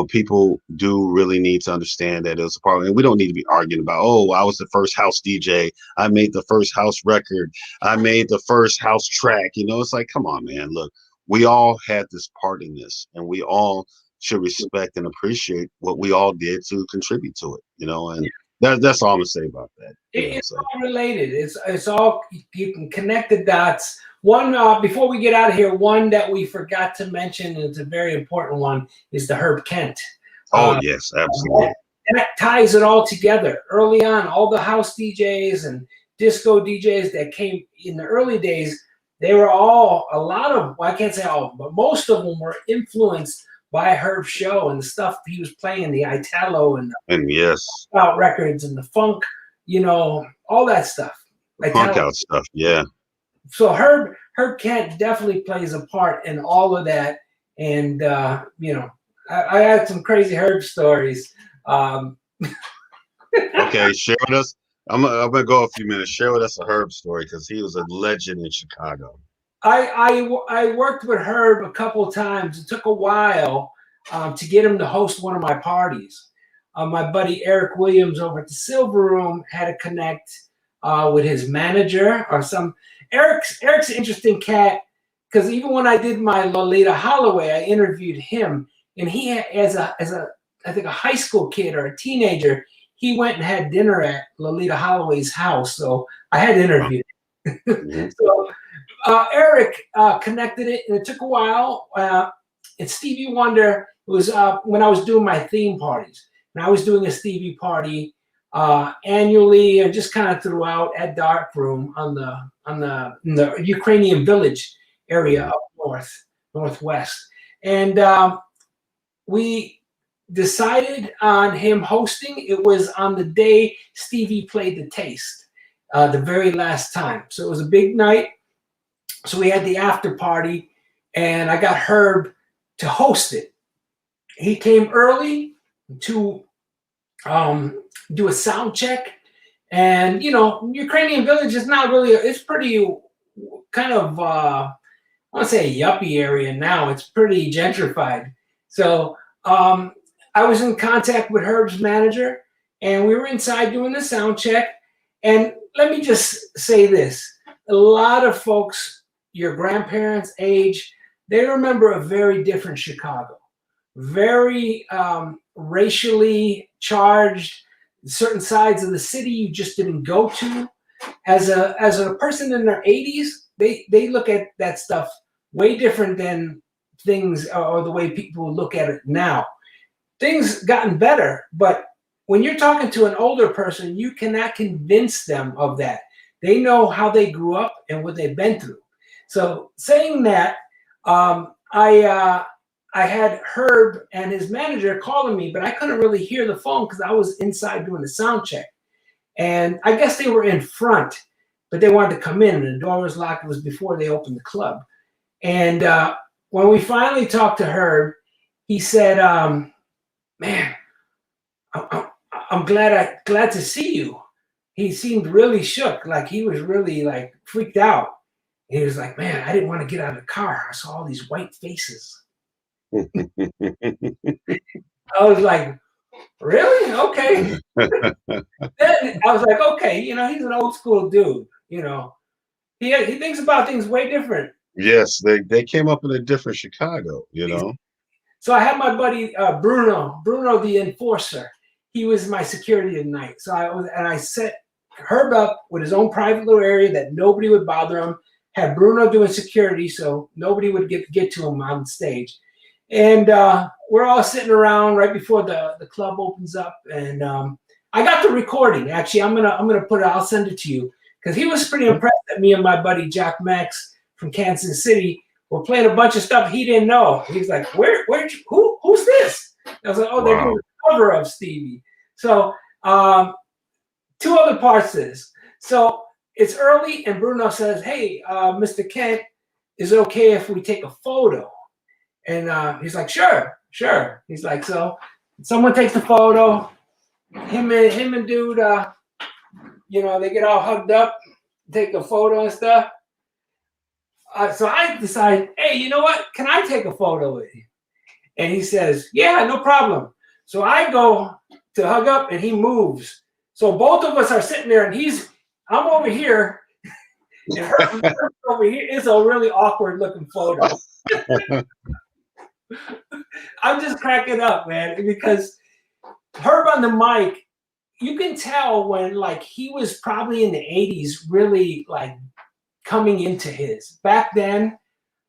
People do really need to understand that it was a part, and we don't need to be arguing about, oh, I was the first house DJ. I made the first house record. I made the first house track. It's like, come on, man. Look, we all had this part in this, and we all should respect and appreciate what we all did to contribute to it, and that's all I'm gonna say about that. It's all related. It's all, you can connect the dots. One, before we get out of here, one that we forgot to mention, and it's a very important one, is the Herb Kent. Oh yes, absolutely. That ties it all together. Early on, all the house DJs and disco DJs that came in the early days, they were all, a lot of, well, I can't say all, but most of them were influenced by Herb's show and the stuff he was playing, the Italo and yes, out records and the funk, all that stuff. Punk out stuff, yeah. So Herb Kent definitely plays a part in all of that, and I had some crazy Herb stories. Okay, share with us. I'm gonna go a few minutes. Share with us a Herb story because he was a legend in Chicago. I worked with Herb a couple of times. It took a while to get him to host one of my parties. My buddy Eric Williams over at the Silver Room had to connect. with his manager or some. Eric's an interesting cat because even when I did my Lolita Holloway, I interviewed him, and he as a I think a high school kid or a teenager, he went and had dinner at Lolita Holloway's house. So I had interviewed him. Mhm. So Eric connected it, and it took a while. And Stevie Wonder was when I was doing my theme parties, and I was doing a Stevie party annually, and just kind of throughout at Dark Room on the Ukrainian village area up northwest, and we decided on him hosting. It was on the day Stevie played the Taste, the very last time. So it was a big night. So we had the after party, and I got Herb to host it. He came early to do a sound check, and Ukrainian Village is not really. It's pretty kind of I want to say a yuppie area now. It's pretty gentrified. So I was in contact with Herb's manager, and we were inside doing the sound check. And let me just say this: a lot of folks, your grandparents' age, they remember a very different Chicago, very racially charged. Certain sides of the city you just didn't go to. As a person in their 80s, they look at that stuff way different than things or the way people look at it now. Things gotten better, but when you're talking to an older person, you cannot convince them of that. They know how they grew up and what they've been through. So saying that, I had Herb and his manager calling me, but I couldn't really hear the phone because I was inside doing the sound check. And I guess they were in front, but they wanted to come in, and the door was locked. It was before they opened the club. And when we finally talked to Herb, he said, "Man, I'm glad to see you." He seemed really shook, like he was really like freaked out. He was like, "Man, I didn't want to get out of the car. I saw all these white faces." I was like, "Really? Okay." Then I was like, "Okay, he's an old school dude. He thinks about things way different." Yes, they came up in a different Chicago, So I had my buddy Bruno the enforcer. He was my security at night. So I set Herb up with his own private little area that nobody would bother him. Had Bruno doing security, so nobody would get to him on stage. And we're all sitting around right before the club opens up, and I got the recording. Actually, I'm gonna put it. I'll send it to you because he was pretty impressed that me and my buddy Jack Max from Kansas City were playing a bunch of stuff he didn't know. He's like, who's this? I was like, oh, they're doing a cover of Stevie. So two other parts to this. So it's early, and Bruno says, "Hey, Mr. Kent, is it okay if we take a photo?" And he's like, sure. He's like, so someone takes the photo. Him and dude, they get all hugged up, take a photo and stuff. So I decide, hey, you know what? Can I take a photo with you? And he says, yeah, no problem. So I go to hug up, and he moves. So both of us are sitting there, and I'm over here, and her over here. It's a really awkward looking photo. I'm just cracking up, man, because Herb on the mic, you can tell when like he was probably in the 80s, really like coming into his. Back then,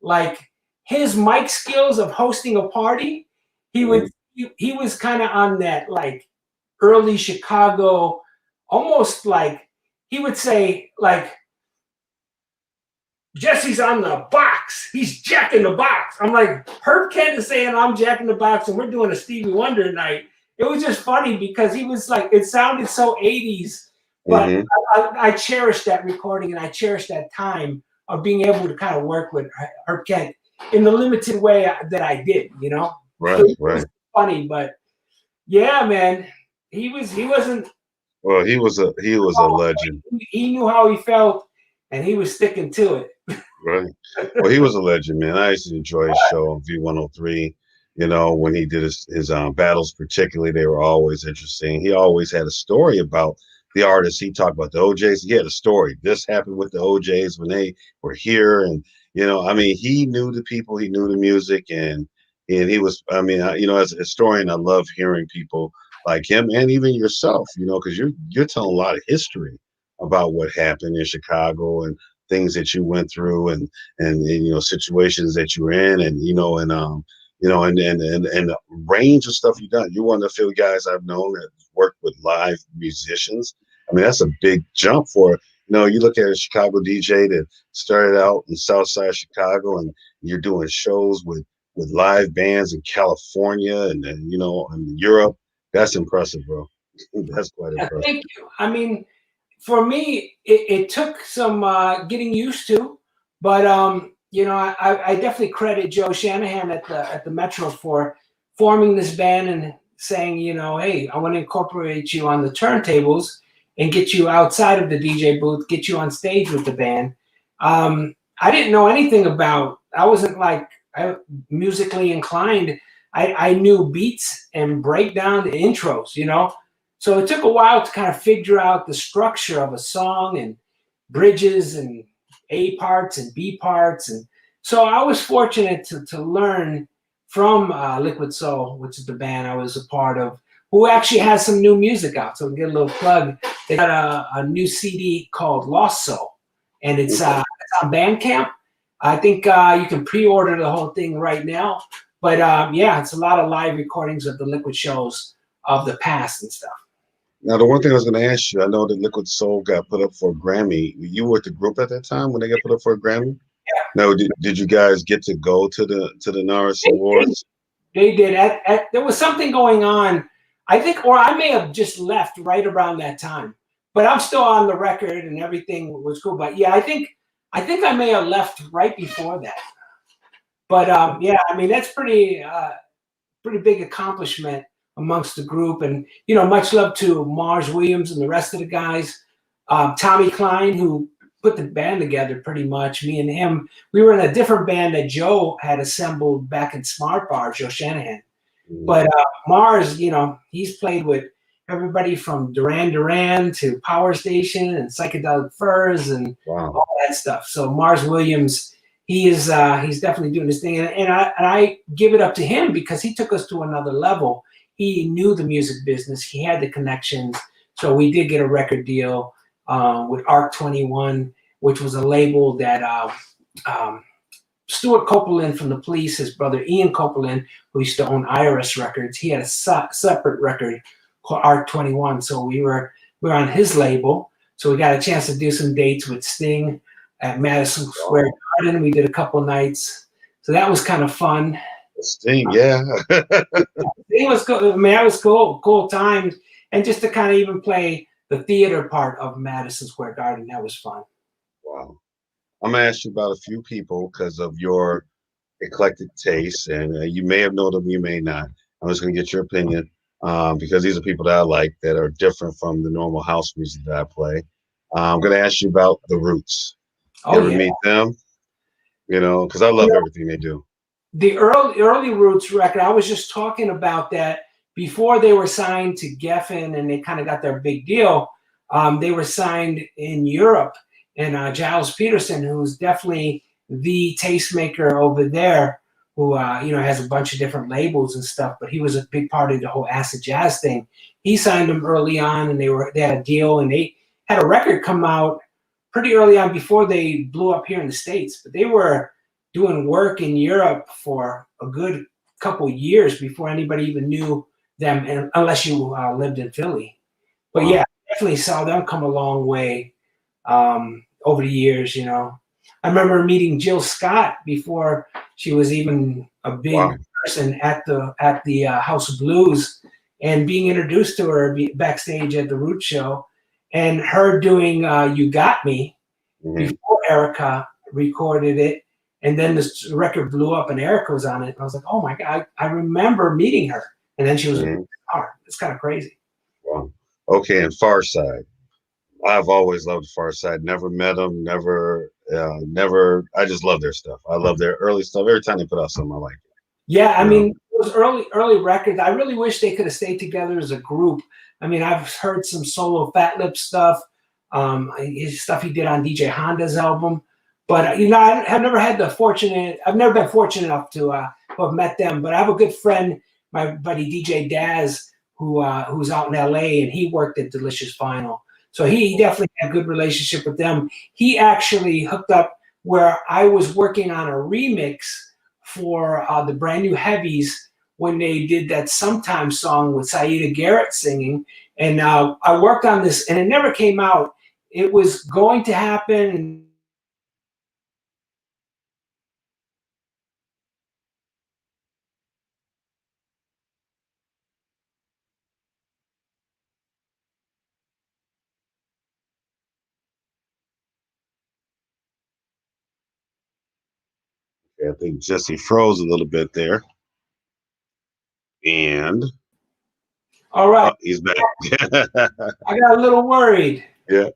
like his mic skills of hosting a party, he was kind of on that like early Chicago, almost like he would say like, Jesse's on the box. He's jacking the box. I'm like, Herb Kent is saying I'm jacking the box, and we're doing a Stevie Wonder night. It was just funny because he was like, it sounded so 80s, but I cherished that recording, and I cherished that time of being able to kind of work with Herb Kent in the limited way that I did, Right, so it right. was funny, but yeah, man, he wasn't. Well, he was a legend. He knew how he felt, and he was sticking to it. Right. Well, he was a legend, man. I used to enjoy his show on V103. When he did his battles, particularly, they were always interesting. He always had a story about the artists, he talked about the OJs. He had a story. This happened with the OJs when they were here, and I mean, he knew the people, he knew the music, and he was. I mean, as a historian, I love hearing people like him, and even yourself, because you're telling a lot of history about what happened in Chicago and things that you went through, and situations that you were in, and the range of stuff you've done. You're one of the few guys I've known that worked with live musicians. I mean, that's a big jump for, you look at a Chicago DJ that started out in South Side Chicago, and you're doing shows with live bands in California and in Europe. That's impressive, bro. That's quite Yeah, impressive. thank you. I mean, for me, it took some getting used to, but I definitely credit Joe Shanahan at the Metro for forming this band and saying, hey, I want to incorporate you on the turntables and get you outside of the DJ booth, get you on stage with the band. I didn't know anything about. I wasn't musically inclined. I knew beats and breakdown intros. So it took a while to kind of figure out the structure of a song and bridges and A parts and B parts. And so I was fortunate to learn from Liquid Soul, which is the band I was a part of, who actually has some new music out. So we get a little plug. They got a new CD called Lost Soul, and it's on Bandcamp. I think you can pre-order the whole thing right now. But yeah, it's a lot of live recordings of the Liquid shows of the past and stuff. Now, the one thing I was going to ask you, I know that Liquid Soul got put up for a Grammy. You were at the group at that time when they got put up for a Grammy? Yeah. No, did you guys get to go to the Norris Awards? They did. There was something going on, I think, or I may have just left right around that time. But I'm still on the record and everything was cool. But yeah, I think I may have left right before that. But yeah, I mean that's pretty big accomplishment amongst the group, and much love to Mars Williams and the rest of the guys. Tommy Klein, who put the band together pretty much. Me and him, we were in a different band that Joe had assembled back in Smart Bar, Joe Shanahan. Mm-hmm. But Mars, he's played with everybody from Duran Duran to Power Station and Psychedelic Furs and all that stuff. So Mars Williams, he's definitely doing his thing, and I give it up to him because he took us to another level. He knew the music business. He had the connections. So we did get a record deal with Arc 21, which was a label that Stuart Copeland from the Police, his brother Ian Copeland, who used to own IRS Records, he had a separate record called Arc 21. So we were on his label. So we got a chance to do some dates with Sting at Madison Square Garden. We did a couple nights. So that was kind of fun. Sting, yeah. It was cool. I mean, that was cool times. And just to kind of even play the theater part of Madison Square Garden, that was fun. Wow. I'm going to ask you about a few people because of your eclectic taste, and you may have known them, you may not. I'm just going to get your opinion because these are people that I like that are different from the normal house music that I play. I'm going to ask you about The Roots. You ever meet them? Because I love everything they do. The early Roots record, I was just talking about that before they were signed to Geffen and they kind of got their big deal. They were signed in Europe, and Giles Peterson, who's definitely the tastemaker over there, who has a bunch of different labels and stuff, but he was a big part of the whole acid jazz thing. He signed them early on, and they had a deal, and they had a record come out pretty early on before they blew up here in the States. But they were doing work in Europe for a good couple years before anybody even knew them, and unless you lived in Philly. But yeah, definitely saw them come a long way over the years. I remember meeting Jill Scott before she was even a big person at the House of Blues, and being introduced to her backstage at the Root Show, and her doing "You Got Me" before Erica recorded it. And then this record blew up and Erica was on it. And I was like, oh my God, I remember meeting her. And then she was a star. It's kind of crazy. Wow. Okay, and Far Side. I've always loved Far Side. Never met them, never. I just love their stuff. I love their early stuff. Every time they put out something, I like it. Yeah, I mean, those early records, I really wish they could have stayed together as a group. I mean, I've heard some solo Fat Lip stuff, his stuff he did on DJ Honda's album. But you know, I have never had the fortunate. I've never been fortunate enough to have met them. But I have a good friend, my buddy DJ Daz, who's out in LA, and he worked at Delicious Vinyl. So he definitely had a good relationship with them. He actually hooked up where I was working on a remix for the Brand New Heavies when they did that Sometimes song with Saida Garrett singing. And I worked on this, and it never came out. It was going to happen, and I think Jesse froze a little bit there, and all right, he's back. I got a little worried. Yeah.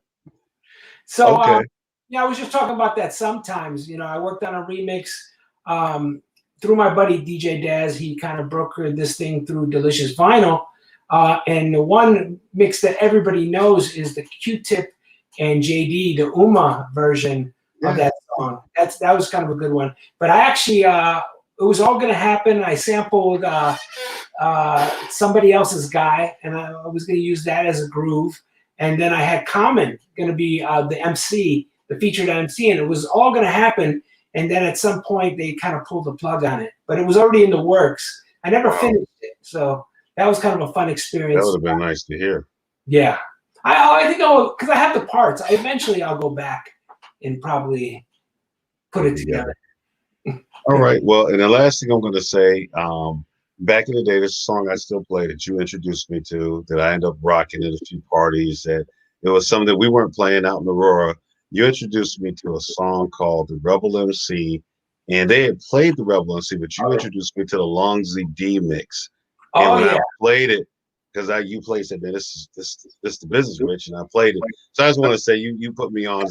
So, Okay. yeah, I was just talking about that sometimes. You know, I worked on a remix through my buddy DJ Daz. He kind of brokered this thing through Delicious Vinyl. And the one mix that everybody knows is the Q-Tip and JD, the Uma version of that song. That was kind of a good one. But I actually, it was all going to happen. I sampled somebody else's guy, and I was going to use that as a groove. And then I had Common going to be the MC, the featured MC, and it was all going to happen. And then at some point, they kind of pulled the plug on it. But it was already in the works. I never finished it. So that was kind of a fun experience. That would have been nice to hear. Yeah. I think because I have the parts. Eventually, I'll go back and probably put it together. All right. Well, and the last thing I'm going to say, back in the day, this song I still play that you introduced me to, that I ended up rocking at a few parties, that it was something that we weren't playing out in Aurora. You introduced me to a song called The Rebel MC, and they had played The Rebel MC, but you introduced me to the Long ZD mix. And when I played it, because you played, said, man, this is the business, Rich, and I played it. So I just want to say you put me on.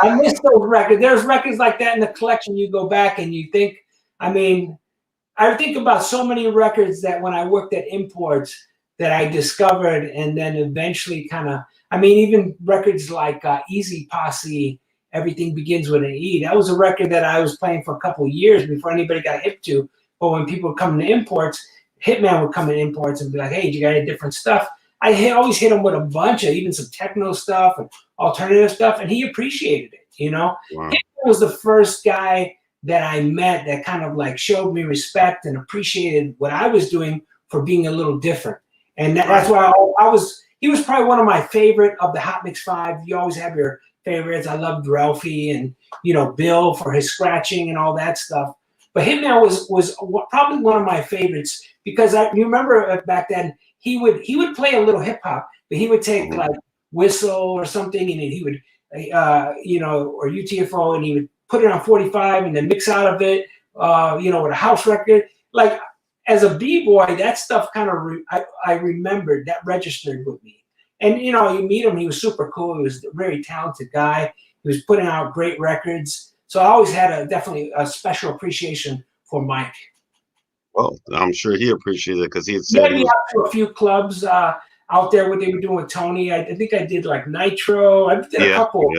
I miss those records. There's records like that in the collection. You go back and you think, I mean, I think about so many records that when I worked at Imports that I discovered, and then eventually kind of, I mean, even records like Easy Posse, Everything Begins with an E. That was a record that I was playing for a couple of years before anybody got hip to. But when people would come to Imports, Hitman would come in Imports and be like, hey, you got any different stuff? I always hit him with a bunch of even some techno stuff and alternative stuff, and he appreciated it, you know? Wow. He was the first guy that I met that kind of like showed me respect and appreciated what I was doing for being a little different. And that's why he was probably one of my favorite of the Hot Mix 5. You always have your favorites. I loved Ralphie and, you know, Bill for his scratching and all that stuff. But Hitman was probably one of my favorites because you remember back then, he would play a little hip hop, but he would take like Whistle or something, and he would, you know, or UTFO, and he would put it on 45 and then mix out of it, you know, with a house record. Like as a b-boy, that stuff kind of I remembered that registered with me. And you know, you meet him, he was super cool. He was a very talented guy. He was putting out great records. So I always had definitely a special appreciation for Mike. Well, I'm sure he appreciated it because he had said Maybe out to a few clubs out there, what they were doing with Tony. I think I did like Nitro. I did a couple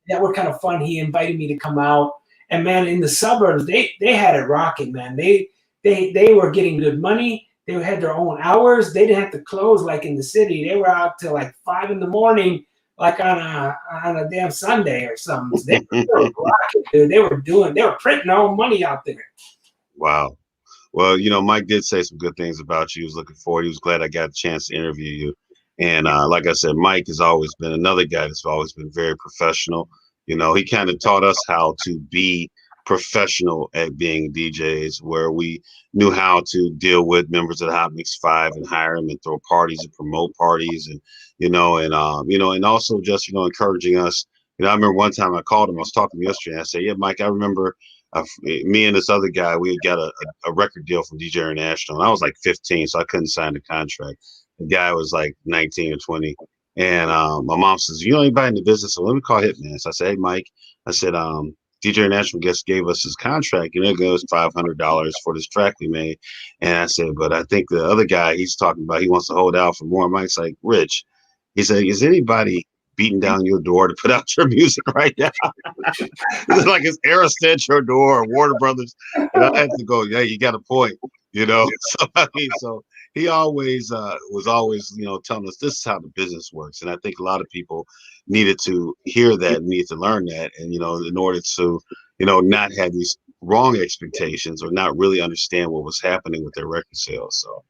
that were kind of fun. He invited me to come out, and man, in the suburbs, they had it rocking, man. They were getting good money. They had their own hours. They didn't have to close like in the city. They were out till like 5 a.m, like on a damn Sunday or something. They were rocking, dude. They were printing their own money out there. Wow. Well, you know, Mike did say some good things about you. He was looking forward. He was glad I got a chance to interview you. And like I said, Mike has always been another guy that's always been very professional. You know, he kind of taught us how to be professional at being DJs, where we knew how to deal with members of the Hot Mix 5 and hire them and throw parties and promote parties, and you know, and also just, you know, encouraging us. You know, I remember one time I called him. I was talking to him yesterday. And I said, "Yeah, Mike, I remember." Me and this other guy, we got a record deal from DJ International, and I was like 15, so I couldn't sign the contract. The guy was like 19 or 20, and my mom says, "You know anybody in the business? So let me call Hitman." So I said, "Hey, Mike," I said, DJ National Guest gave us his contract, and it goes $500 for this track we made. And I said, but I think the other guy he's talking about, he wants to hold out for more. Mike's like, Rich, he said, is anybody beating down your door to put out your music right now? It's like it's Aerosmith your door or Warner Brothers. And I had to go, yeah, you got a point, you know. So I mean, so he always was always, you know, telling us this is how the business works. And I think a lot of people needed to hear that, needed to learn that, and you know, in order to, you know, not have these wrong expectations or not really understand what was happening with their record sales. So,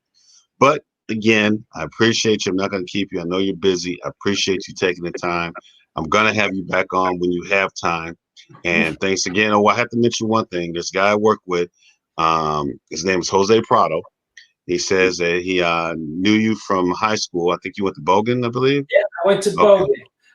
but again, I appreciate you. I'm not going to keep you. I know you're busy. I appreciate you taking the time. I'm going to have you back on when you have time. And thanks again. Oh, I have to mention one thing. This guy I work with, his name is Jose Prado. He says that he knew you from high school. I think you went to Bogan, I believe. Yeah, I went to Bogan.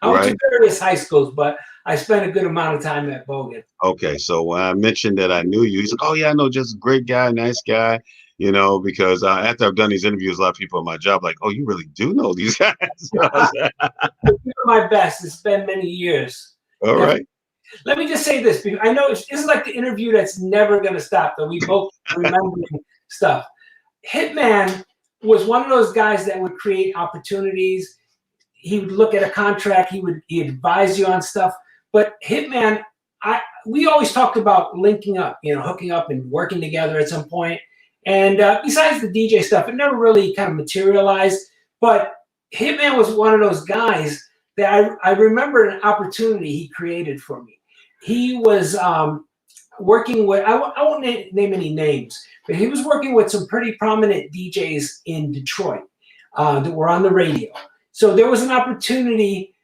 I went to various high schools, but I spent a good amount of time at Bogan. Okay, so when I mentioned that I knew you, he's like, "Oh yeah, I know, just a great guy, nice guy." You know, because after I've done these interviews, a lot of people at my job like, "Oh, you really do know these guys." I do my best. It's been many years. All right. Let me just say this, because I know this is like the interview that's never going to stop, that we both remembering stuff. Hitman was one of those guys that would create opportunities. He would look at a contract. He'd advise you on stuff. But Hitman, we always talked about linking up, you know, hooking up and working together at some point. And besides the DJ stuff, it never really kind of materialized. But Hitman was one of those guys that I remember an opportunity he created for me. He was working with, I won't name any names, but he was working with some pretty prominent DJs in Detroit that were on the radio. So there was an opportunity.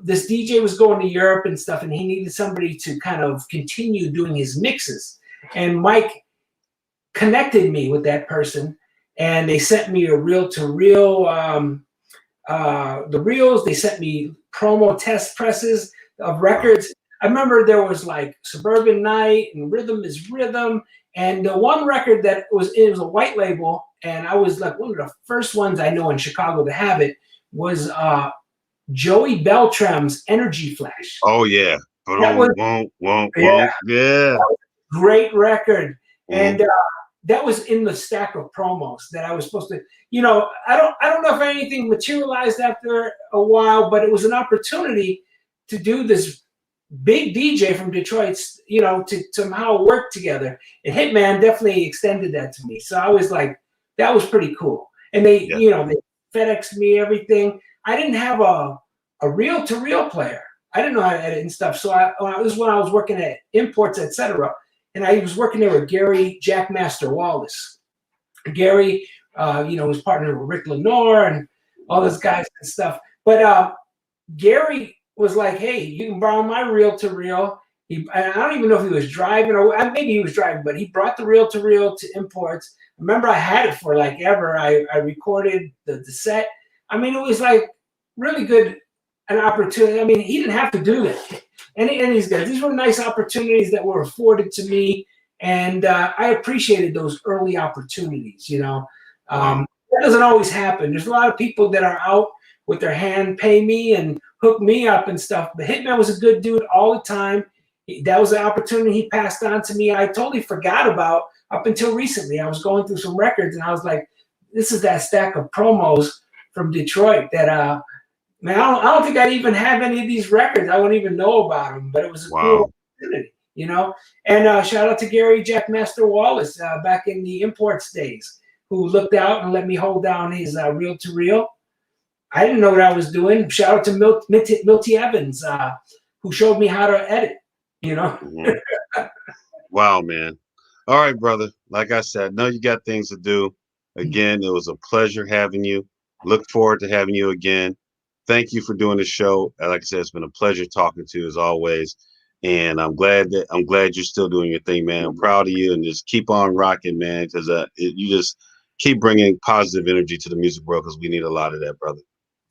This DJ was going to Europe and stuff, and he needed somebody to kind of continue doing his mixes. And Mike connected me with that person, and they sent me a reel-to-reel, the reels. They sent me promo test presses of records. I remember there was like Suburban Night and Rhythm is Rhythm. And the one record that it was a white label, and I was like one of the first ones I know in Chicago to have it, was Joey Beltram's Energy Flash. Oh yeah. That was, yeah. Great record. And that was in the stack of promos that I was supposed to, you know, I don't know if anything materialized after a while, but it was an opportunity to do this big DJ from Detroit, you know, to somehow work together. And Hitman definitely extended that to me. So I was like, that was pretty cool. And they, you know, they FedExed me everything. I didn't have a reel-to-reel player. I didn't know how to edit and stuff. So this was when I was working at Imports, etc. And I was working there with Gary Jackmaster Wallace. Gary, you know, was partnered with Rick Lenore and all those guys and stuff. But Gary was like, hey, you can borrow my reel-to-reel. I don't even know if he was driving, or maybe he was driving, but he brought the reel-to-reel to Imports. Remember, I had it for like ever. I recorded the set. I mean, it was like really good, an opportunity. I mean, he didn't have to do that. And these guys, these were nice opportunities that were afforded to me. And I appreciated those early opportunities, you know. That doesn't always happen. There's a lot of people that are out with their hand, pay me and hook me up and stuff. But Hitman was a good dude all the time. That was an opportunity he passed on to me. I totally forgot about up until recently. I was going through some records and I was like, this is that stack of promos from Detroit that, man, I don't think I'd even have any of these records. I wouldn't even know about them, but it was a cool opportunity, you know? And shout out to Gary Jackmaster Wallace back in the Imports days, who looked out and let me hold down his reel-to-reel. I didn't know what I was doing. Shout out to Milty Evans, who showed me how to edit, you know? Wow, man. All right, brother. Like I said, I know you got things to do. Again, it was a pleasure having you. Look forward to having you again. Thank you for doing the show. Like I said, it's been a pleasure talking to you as always. And I'm glad you're still doing your thing, man. I'm proud of you, and just keep on rocking, man, because you just keep bringing positive energy to the music world, because we need a lot of that, brother.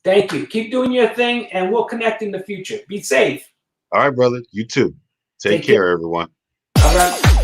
Thank you. Keep doing your thing, and we'll connect in the future. Be safe. All right, brother. You too. Take care, everyone. All right.